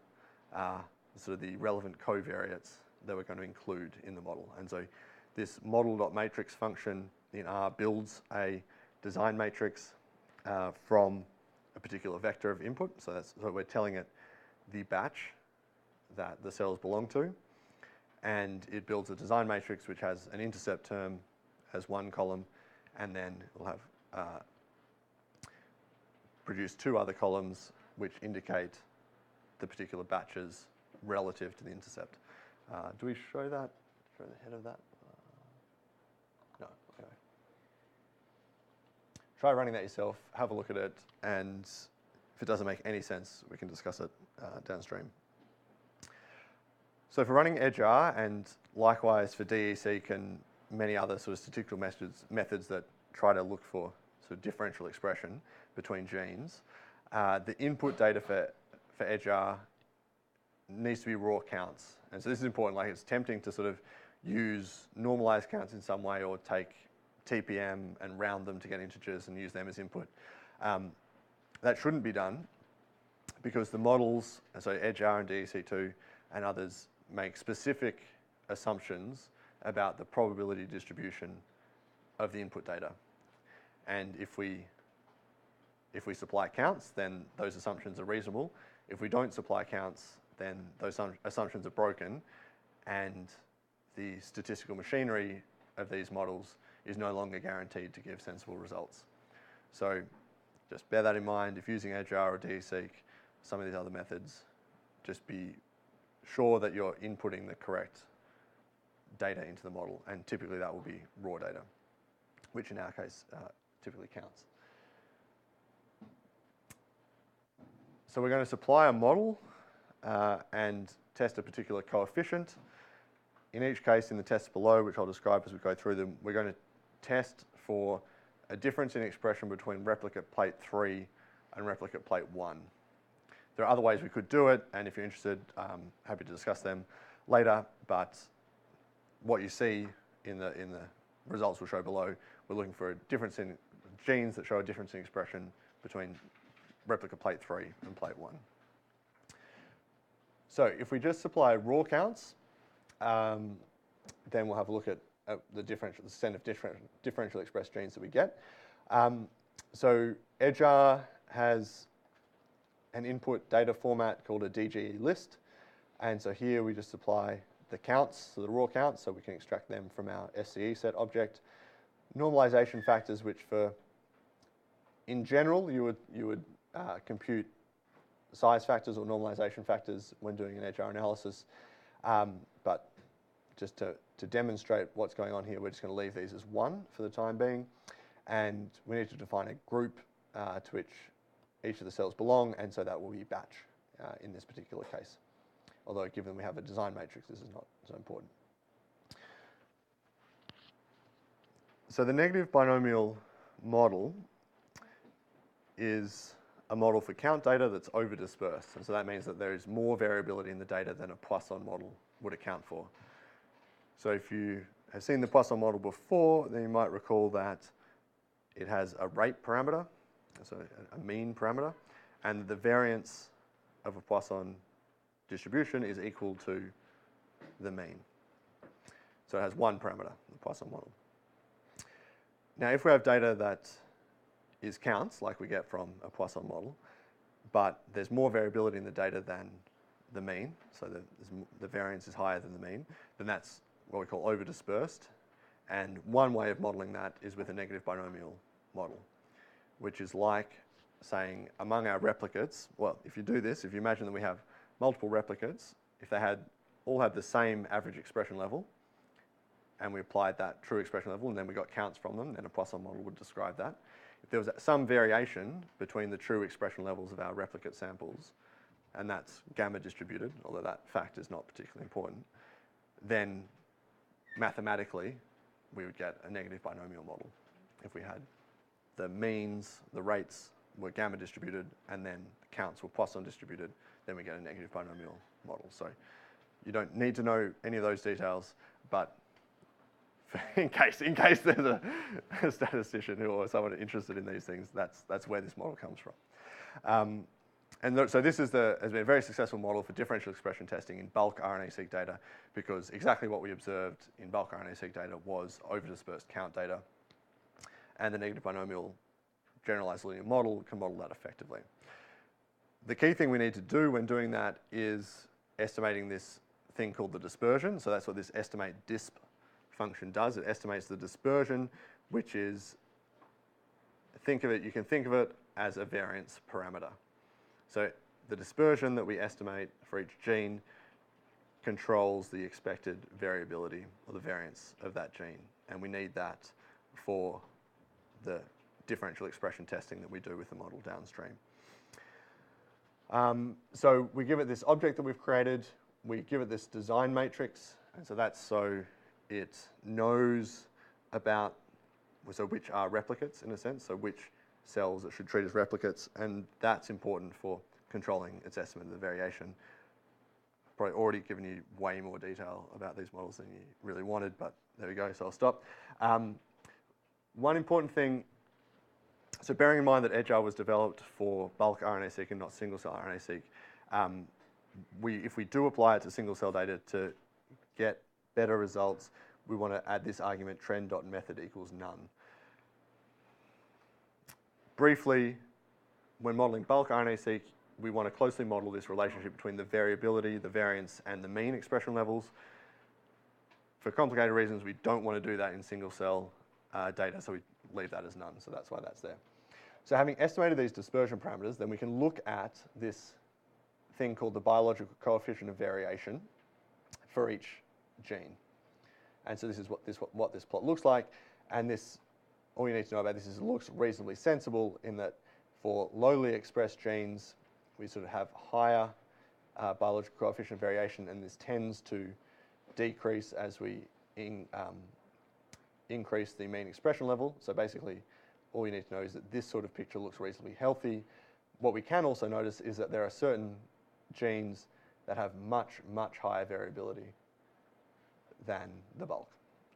sort of the relevant covariates that we're going to include in the model. And so this model.matrix function in R builds a design matrix from a particular vector of input. So we're telling it the batch that the cells belong to, and it builds a design matrix which has an intercept term as one column, and then we'll have produce 2 other columns which indicate the particular batches relative to the intercept. Do we show that? Show the head of that? No. Okay. Try running that yourself. Have a look at it, and if it doesn't make any sense, we can discuss it downstream. So for running EDGAR, and likewise for DE-seq and many other sort of statistical methods that try to look for sort of differential expression between genes, the input data for EDGAR needs to be raw counts. And so this is important. Like, it's tempting to sort of use normalized counts in some way, or take TPM and round them to get integers and use them as input. That shouldn't be done, because the models, so EDGAR and DEC2 and others, make specific assumptions about the probability distribution of the input data. And if we supply counts, then those assumptions are reasonable. If we don't supply counts, then those assumptions are broken, and the statistical machinery of these models is no longer guaranteed to give sensible results. So just bear that in mind. If using EDGR or DE-seq, some of these other methods, just be sure that you're inputting the correct data into the model, and typically that will be raw data, which in our case typically counts. So we're going to supply a model and test a particular coefficient. In each case, in the tests below, which I'll describe as we go through them, we're going to test for a difference in expression between replicate plate 3 and replicate plate 1. There are other ways we could do it, and if you're interested, happy to discuss them later, but what you see in the results we'll show below, we're looking for a difference in genes that show a difference in expression between replicate plate 3 and plate 1. So if we just supply raw counts, then we'll have a look at the extent of differential expressed genes that we get. So EDGR has an input data format called a DGE list, and so here we just supply the counts, so the raw counts, so we can extract them from our SCE set object. Normalization factors, which in general you would compute size factors or normalization factors when doing an EDGR analysis, but just to demonstrate what's going on here, we're just going to leave these as 1 for the time being, and we need to define a group to which each of the cells belong, and so that will be batch in this particular case. Although given we have a design matrix, this is not so important. So the negative binomial model is a model for count data that's over-dispersed. And so that means that there is more variability in the data than a Poisson model would account for. So if you have seen the Poisson model before, then you might recall that it has a rate parameter, so a mean parameter, and the variance of a Poisson distribution is equal to the mean. So it has one parameter, the Poisson model. Now, if we have data that is counts, like we get from a Poisson model, but there's more variability in the data than the mean, so the variance is higher than the mean, then that's what we call over-dispersed. And one way of modeling that is with a negative binomial model, which is like saying among our replicates, well, if you do this, if you imagine that we have multiple replicates, if they all had the same average expression level, and we applied that true expression level, and then we got counts from them, then a Poisson model would describe that. If there was some variation between the true expression levels of our replicate samples, and that's gamma distributed, although that fact is not particularly important, then mathematically we would get a negative binomial model. If we had the means, the rates were gamma distributed, and then the counts were Poisson distributed, then we get a negative binomial model. So you don't need to know any of those details, but in case there's a statistician or someone interested in these things, that's where this model comes from. So this has been a very successful model for differential expression testing in bulk RNA-seq data, because exactly what we observed in bulk RNA-seq data was over-dispersed count data, and the negative binomial generalized linear model can model that effectively. The key thing we need to do when doing that is estimating this thing called the dispersion. So that's what this estimate disp function does. It estimates the dispersion, which is, you can think of it as a variance parameter. So the dispersion that we estimate for each gene controls the expected variability or the variance of that gene. And we need that for the differential expression testing that we do with the model downstream. So we give it this object that we've created, we give it this design matrix, and so that's so it knows about, so which are replicates in a sense, so which cells it should treat as replicates, and that's important for controlling its estimate of the variation. Probably already given you way more detail about these models than you really wanted, but there we go, so I'll stop. One important thing, so bearing in mind that EDGR was developed for bulk RNA-seq and not single-cell RNA-seq, if we do apply it to single cell data to get better results, we want to add this argument trend.method equals none. Briefly, when modeling bulk RNA-seq, we want to closely model this relationship between the variability, the variance, and the mean expression levels. For complicated reasons, we don't want to do that in single cell data, so we leave that as none, so that's why that's there. So having estimated these dispersion parameters, then we can look at this thing called the biological coefficient of variation for each gene. And so this is what this plot looks like, and this, all you need to know about this is it looks reasonably sensible in that for lowly expressed genes, we sort of have higher biological coefficient of variation, and this tends to decrease as we increase the mean expression level. So basically, all you need to know is that this sort of picture looks reasonably healthy. What we can also notice is that there are certain genes that have much, much higher variability than the bulk.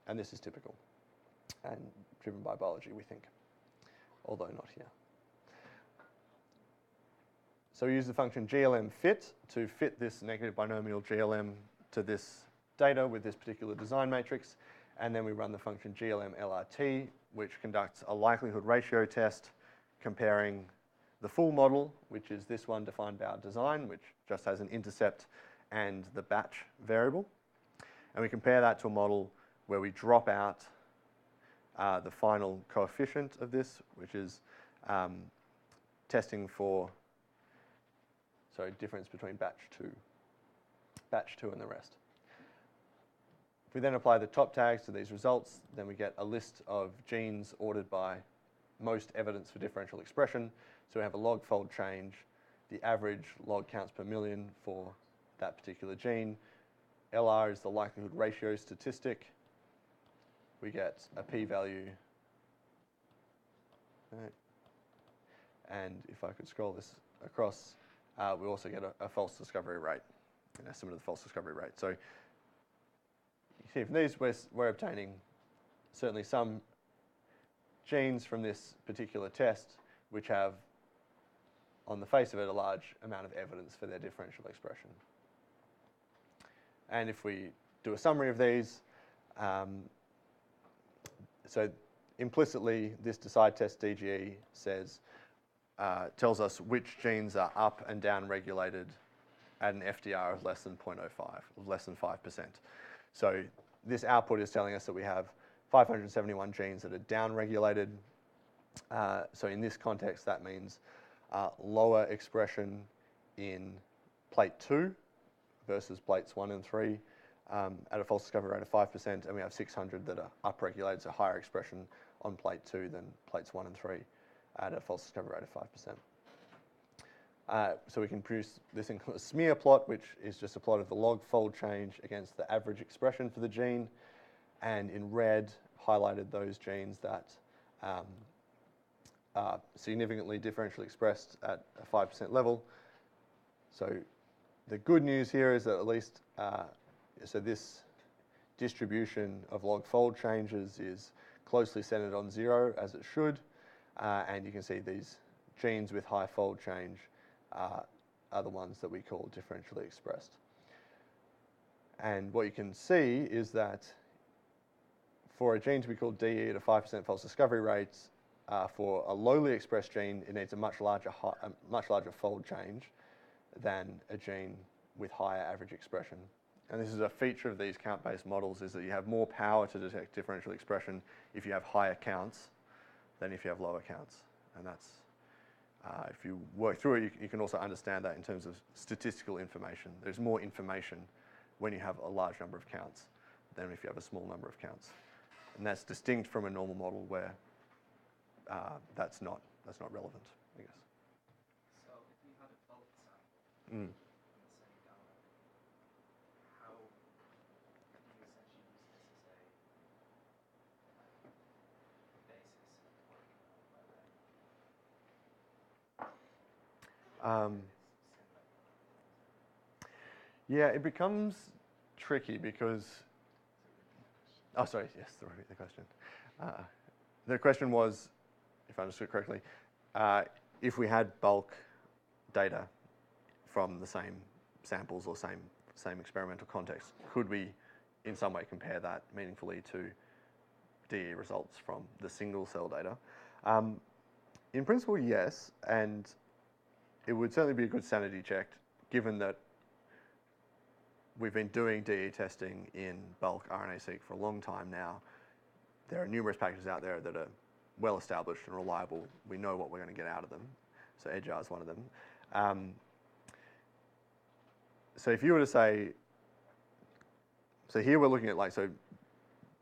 And this is typical and driven by biology, we think, although not here. So we use the function glm_fit to fit this negative binomial glm to this data with this particular design matrix. And then we run the function glm_lrt, which conducts a likelihood ratio test comparing the full model, which is this one defined by our design, which just has an intercept and the batch variable. And we compare that to a model where we drop out the final coefficient of this, which is testing for, difference between batch two and the rest. If we then apply the top tags to these results, then we get a list of genes ordered by most evidence for differential expression. So we have a log fold change, the average log counts per million for that particular gene. LR is the likelihood ratio statistic. We get a p-value. Right. And if I could scroll this across, we also get a false discovery rate, an estimate of the false discovery rate. So you see from these, we're obtaining certainly some genes from this particular test which have, on the face of it, a large amount of evidence for their differential expression. And if we do a summary of these, so implicitly this decide test DGE says, tells us which genes are up and down regulated at an FDR of less than 0.05, of less than 5%. So this output is telling us that we have 571 genes that are down regulated. So in this context, that means lower expression in plate 2 versus plates 1 and 3 at a false discovery rate of 5%, and we have 600 that are upregulated, so higher expression on plate 2 than plates 1 and 3 at a false discovery rate of 5%. So we can produce this thing called a smear plot, which is just a plot of the log fold change against the average expression for the gene, and in red highlighted those genes that are significantly differentially expressed at a 5% level. So the good news here is that at least, so this distribution of log fold changes is closely centered on 0, as it should, and you can see these genes with high fold change are the ones that we call differentially expressed. And what you can see is that for a gene to be called DE at a 5% false discovery rate, for a lowly expressed gene, it needs a much larger fold change than a gene with higher average expression. And this is a feature of these count-based models, is that you have more power to detect differential expression if you have higher counts than if you have lower counts. And that's, if you work through it, you can also understand that in terms of statistical information. There's more information when you have a large number of counts than if you have a small number of counts. And that's distinct from a normal model where that's not relevant, I guess. So if you had a bulk sample Mm. and the same data, how can you essentially use this as a basis of working on whether Yeah, it becomes tricky because, oh, sorry, yes, the question. The question was, if I understood correctly, if we had bulk data from the same samples or same experimental context. Could we in some way compare that meaningfully to DE results from the single cell data? In principle, yes, and it would certainly be a good sanity check given that we've been doing DE testing in bulk RNA-seq for a long time now. There are numerous packages out there that are well established and reliable. We know what we're going to get out of them. So EDGAR is one of them. So if you were to say, so here we're looking at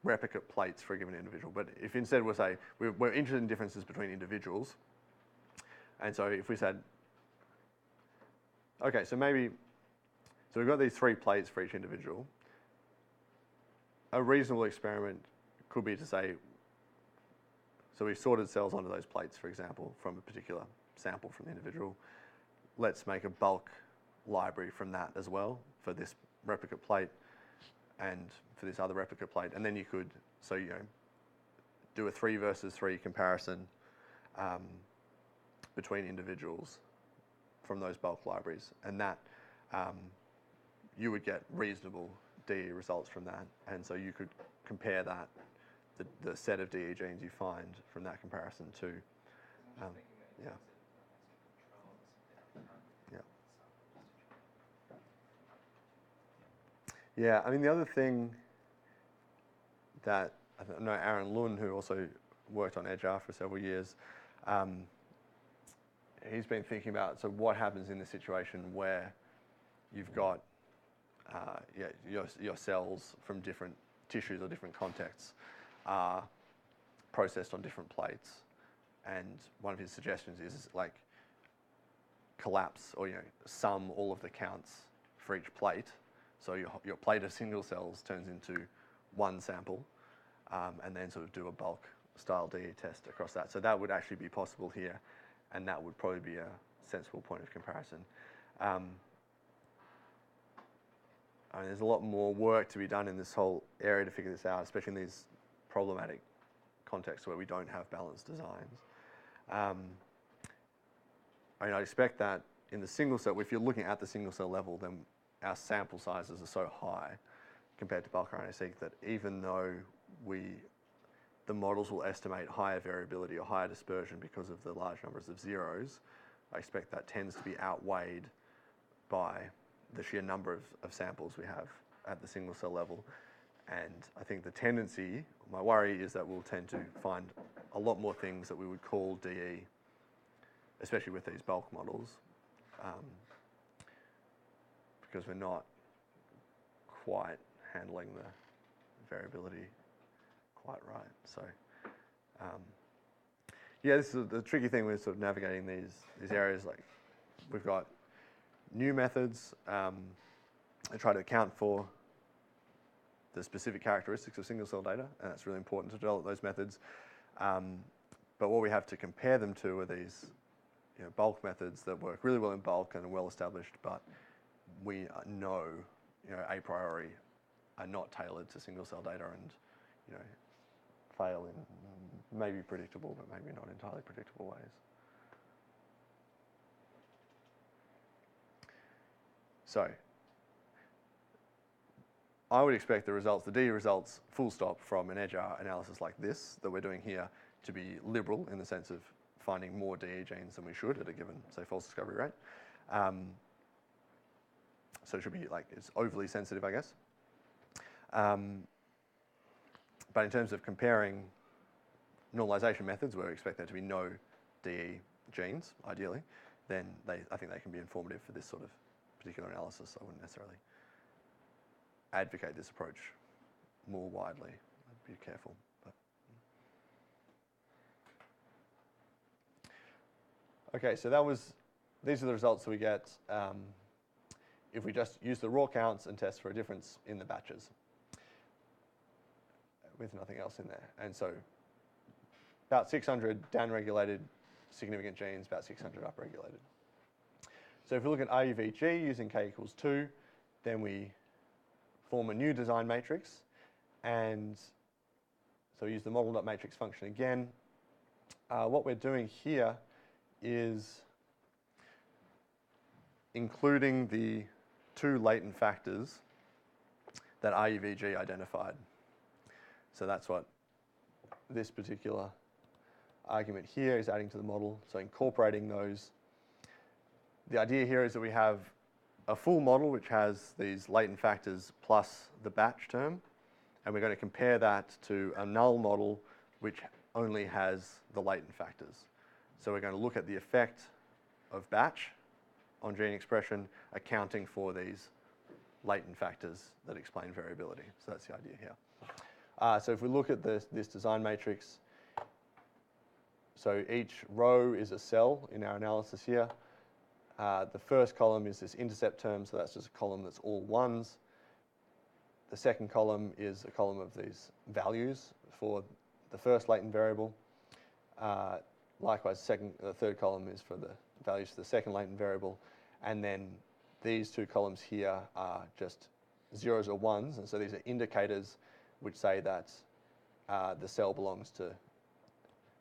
replicate plates for a given individual, but if instead we say we're interested in differences between individuals, and so if we said, okay, so we've got these 3 plates for each individual. A reasonable experiment could be to say, so we've sorted cells onto those plates, for example, from a particular sample from the individual. Let's make a bulk library from that as well for this replicate plate and for this other replicate plate. And then you could, do a 3 versus 3 comparison between individuals from those bulk libraries. And that, you would get reasonable DE results from that. And so you could compare that, the set of DE genes you find from that comparison to, yeah. Yeah, I mean, the other thing that I know Aaron Lund, who also worked on EDGAR for several years, he's been thinking about, so what happens in the situation where you've got your cells from different tissues or different contexts are processed on different plates. And one of his suggestions is collapse or sum all of the counts for each plate. So your plate of single cells turns into one sample, and then sort of do a bulk style DE test across that. So that would actually be possible here, and that would probably be a sensible point of comparison. I mean, there's a lot more work to be done in this whole area to figure this out, especially in these problematic contexts where we don't have balanced designs. I mean, I expect that in the single cell, if you're looking at the single cell level, then our sample sizes are so high compared to bulk RNA-seq that even though the models will estimate higher variability or higher dispersion because of the large numbers of zeros, I expect that tends to be outweighed by the sheer number of samples we have at the single cell level. And I think the tendency, my worry is that we'll tend to find a lot more things that we would call DE, especially with these bulk models, because we're not quite handling the variability quite right. So, yeah, this is the tricky thing with sort of navigating these areas. Like, we've got new methods that try to account for the specific characteristics of single cell data, and it's really important to develop those methods. But what we have to compare them to are these bulk methods that work really well in bulk and are well established, but we know, a priori are not tailored to single cell data and, fail in maybe predictable, but maybe not entirely predictable ways. So, I would expect the results, the DE results, full stop, from an EDGAR analysis like this that we're doing here to be liberal in the sense of finding more DE genes than we should at a given, say, false discovery rate. So it should be it's overly sensitive, I guess. But in terms of comparing normalization methods where we expect there to be no DE genes, ideally, then I think they can be informative for this sort of particular analysis. I wouldn't necessarily advocate this approach more widely. I'd be careful. But. Okay, so these are the results that we get if we just use the raw counts and test for a difference in the batches with nothing else in there. And so about 600 downregulated significant genes, about 600 upregulated. So if we look at RUVG using k equals 2, then we form a new design matrix, and so we use the model.matrix function again. What we're doing here is including the 2 latent factors that RUVG identified. So that's what this particular argument here is adding to the model. So incorporating those. The idea here is that we have a full model which has these latent factors plus the batch term, and we're going to compare that to a null model which only has the latent factors. So we're going to look at the effect of batch on gene expression, accounting for these latent factors that explain variability. So that's the idea here. So if we look at this design matrix, so each row is a cell in our analysis here. The first column is this intercept term, so that's just a column that's all ones. The second column is a column of these values for the first latent variable. Likewise, the third column is for the values for the second latent variable. And then these 2 columns here are just zeros or ones, and so these are indicators which say that the cell belongs to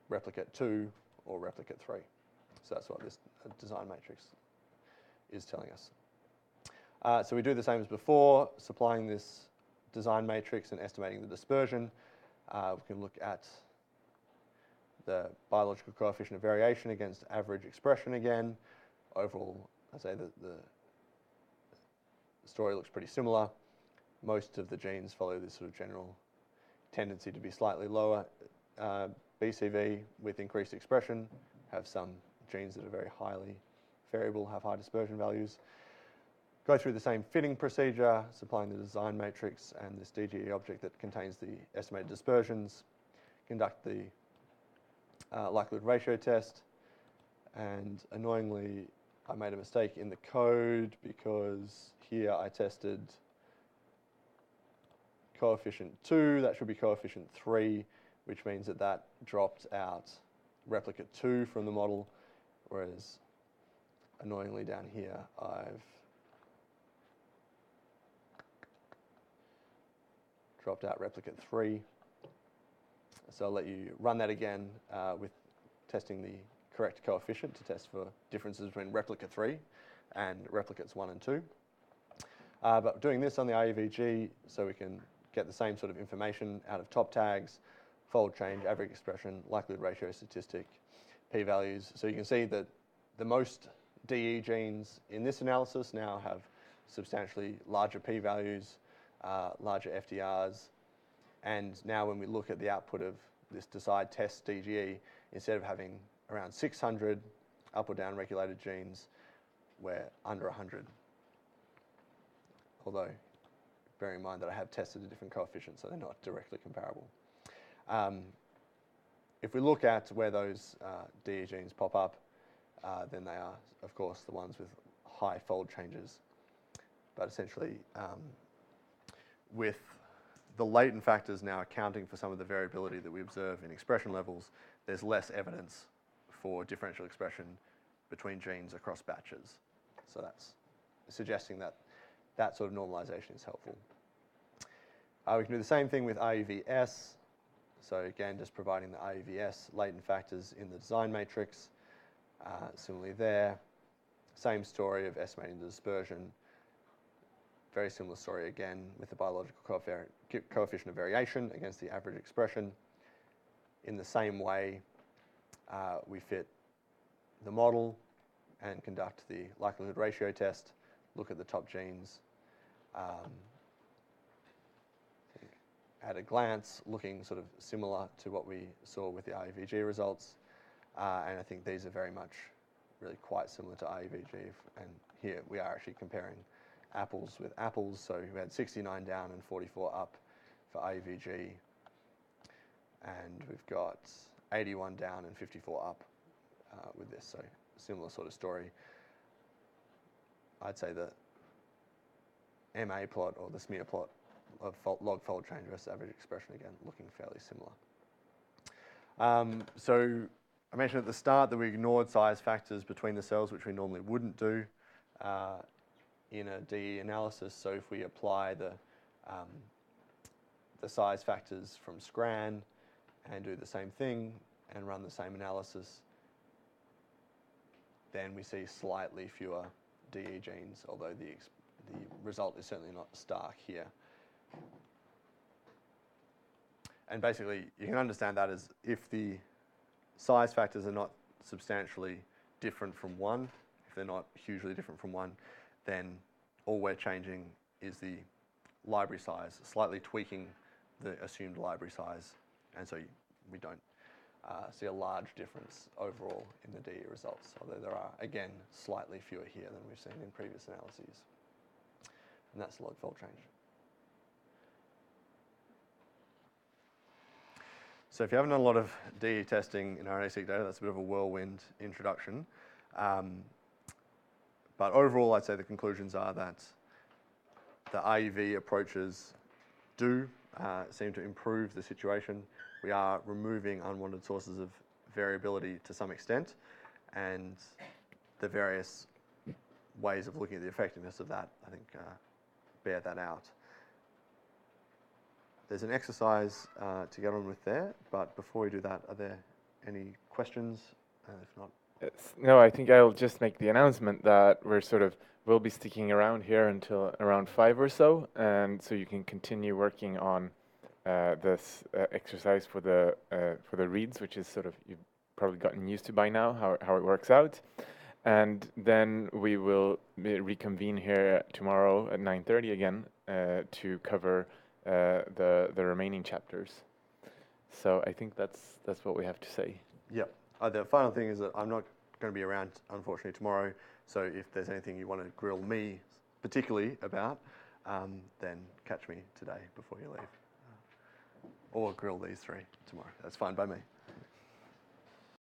replicate 2 or replicate 3. So that's what this design matrix is telling us. So we do the same as before, supplying this design matrix and estimating the dispersion. We can look at the biological coefficient of variation against average expression again. Overall, I'd say that the story looks pretty similar. Most of the genes follow this sort of general tendency to be slightly lower. BCV with increased expression have some genes that are very highly variable, have high dispersion values. Go through the same fitting procedure, supplying the design matrix and this DGE object that contains the estimated dispersions. Conduct the likelihood ratio test. And annoyingly, I made a mistake in the code because here I tested coefficient 2, that should be coefficient 3, which means that that dropped out replicate 2 from the model, whereas annoyingly down here I've dropped out replicate 3. So I'll let you run that again with testing the correct coefficient to test for differences between replicate 3 and replicates 1 and 2. But doing this on the RUVG so we can get the same sort of information out of top tags, fold change, average expression, likelihood ratio statistic, p-values. So you can see that the most DE genes in this analysis now have substantially larger p-values, larger FDRs, and now when we look at the output of this decide test DGE, instead of having around 600 up or down regulated genes, we're under 100. Although, bearing in mind that I have tested a different coefficient, so they're not directly comparable. If we look at where those DE genes pop up, then they are, of course, the ones with high fold changes. But essentially, with the latent factors now accounting for some of the variability that we observe in expression levels, there's less evidence for differential expression between genes across batches. So that's suggesting that that sort of normalization is helpful. We can do the same thing with RUVS. So again, just providing the RUVS latent factors in the design matrix. Similarly there, same story of estimating the dispersion. Very similar story again with the biological coefficient of variation against the average expression. In the same way, we fit the model and conduct the likelihood ratio test, look at the top genes. At a glance, looking sort of similar to what we saw with the RUVG results. And I think these are very much really quite similar to RUVG. And here we are actually comparing apples with apples. So we had 69 down and 44 up for RUVG. And we've got 81 down and 54 up with this. So similar sort of story. I'd say the MA plot or the smear plot of log fold change versus average expression, again, looking fairly similar. So I mentioned at the start that we ignored size factors between the cells, which we normally wouldn't do in a DE analysis. So if we apply the size factors from SCRAN and do the same thing and run the same analysis, then we see slightly fewer DE genes, although the result is certainly not stark here. And basically, you can understand that as if the size factors are not substantially different from 1, if they're not hugely different from 1, then all we're changing is the library size, slightly tweaking the assumed library size, and so we don't see a large difference overall in the DE results, although there are, again, slightly fewer here than we've seen in previous analyses. And that's log fold change. So if you haven't done a lot of DE testing in RNA-seq data, that's a bit of a whirlwind introduction. But overall, I'd say the conclusions are that the RUV approaches do seem to improve the situation. We are removing unwanted sources of variability to some extent, and the various ways of looking at the effectiveness of that, I think, bear that out. There's an exercise to get on with there, but before we do that, are there any questions? If not, no, I think I'll just make the announcement that we'll be sticking around here until around 5 or so, and so you can continue working on this exercise for the reads, which is you've probably gotten used to by now how it works out, and then we will reconvene here tomorrow at 9:30 again to cover the remaining chapters. So I think that's what we have to say. Yep. The final thing is that I'm not going to be around, unfortunately, tomorrow. So if there's anything you want to grill me particularly about, then catch me today before you leave. Or grill these 3 tomorrow. That's fine by me.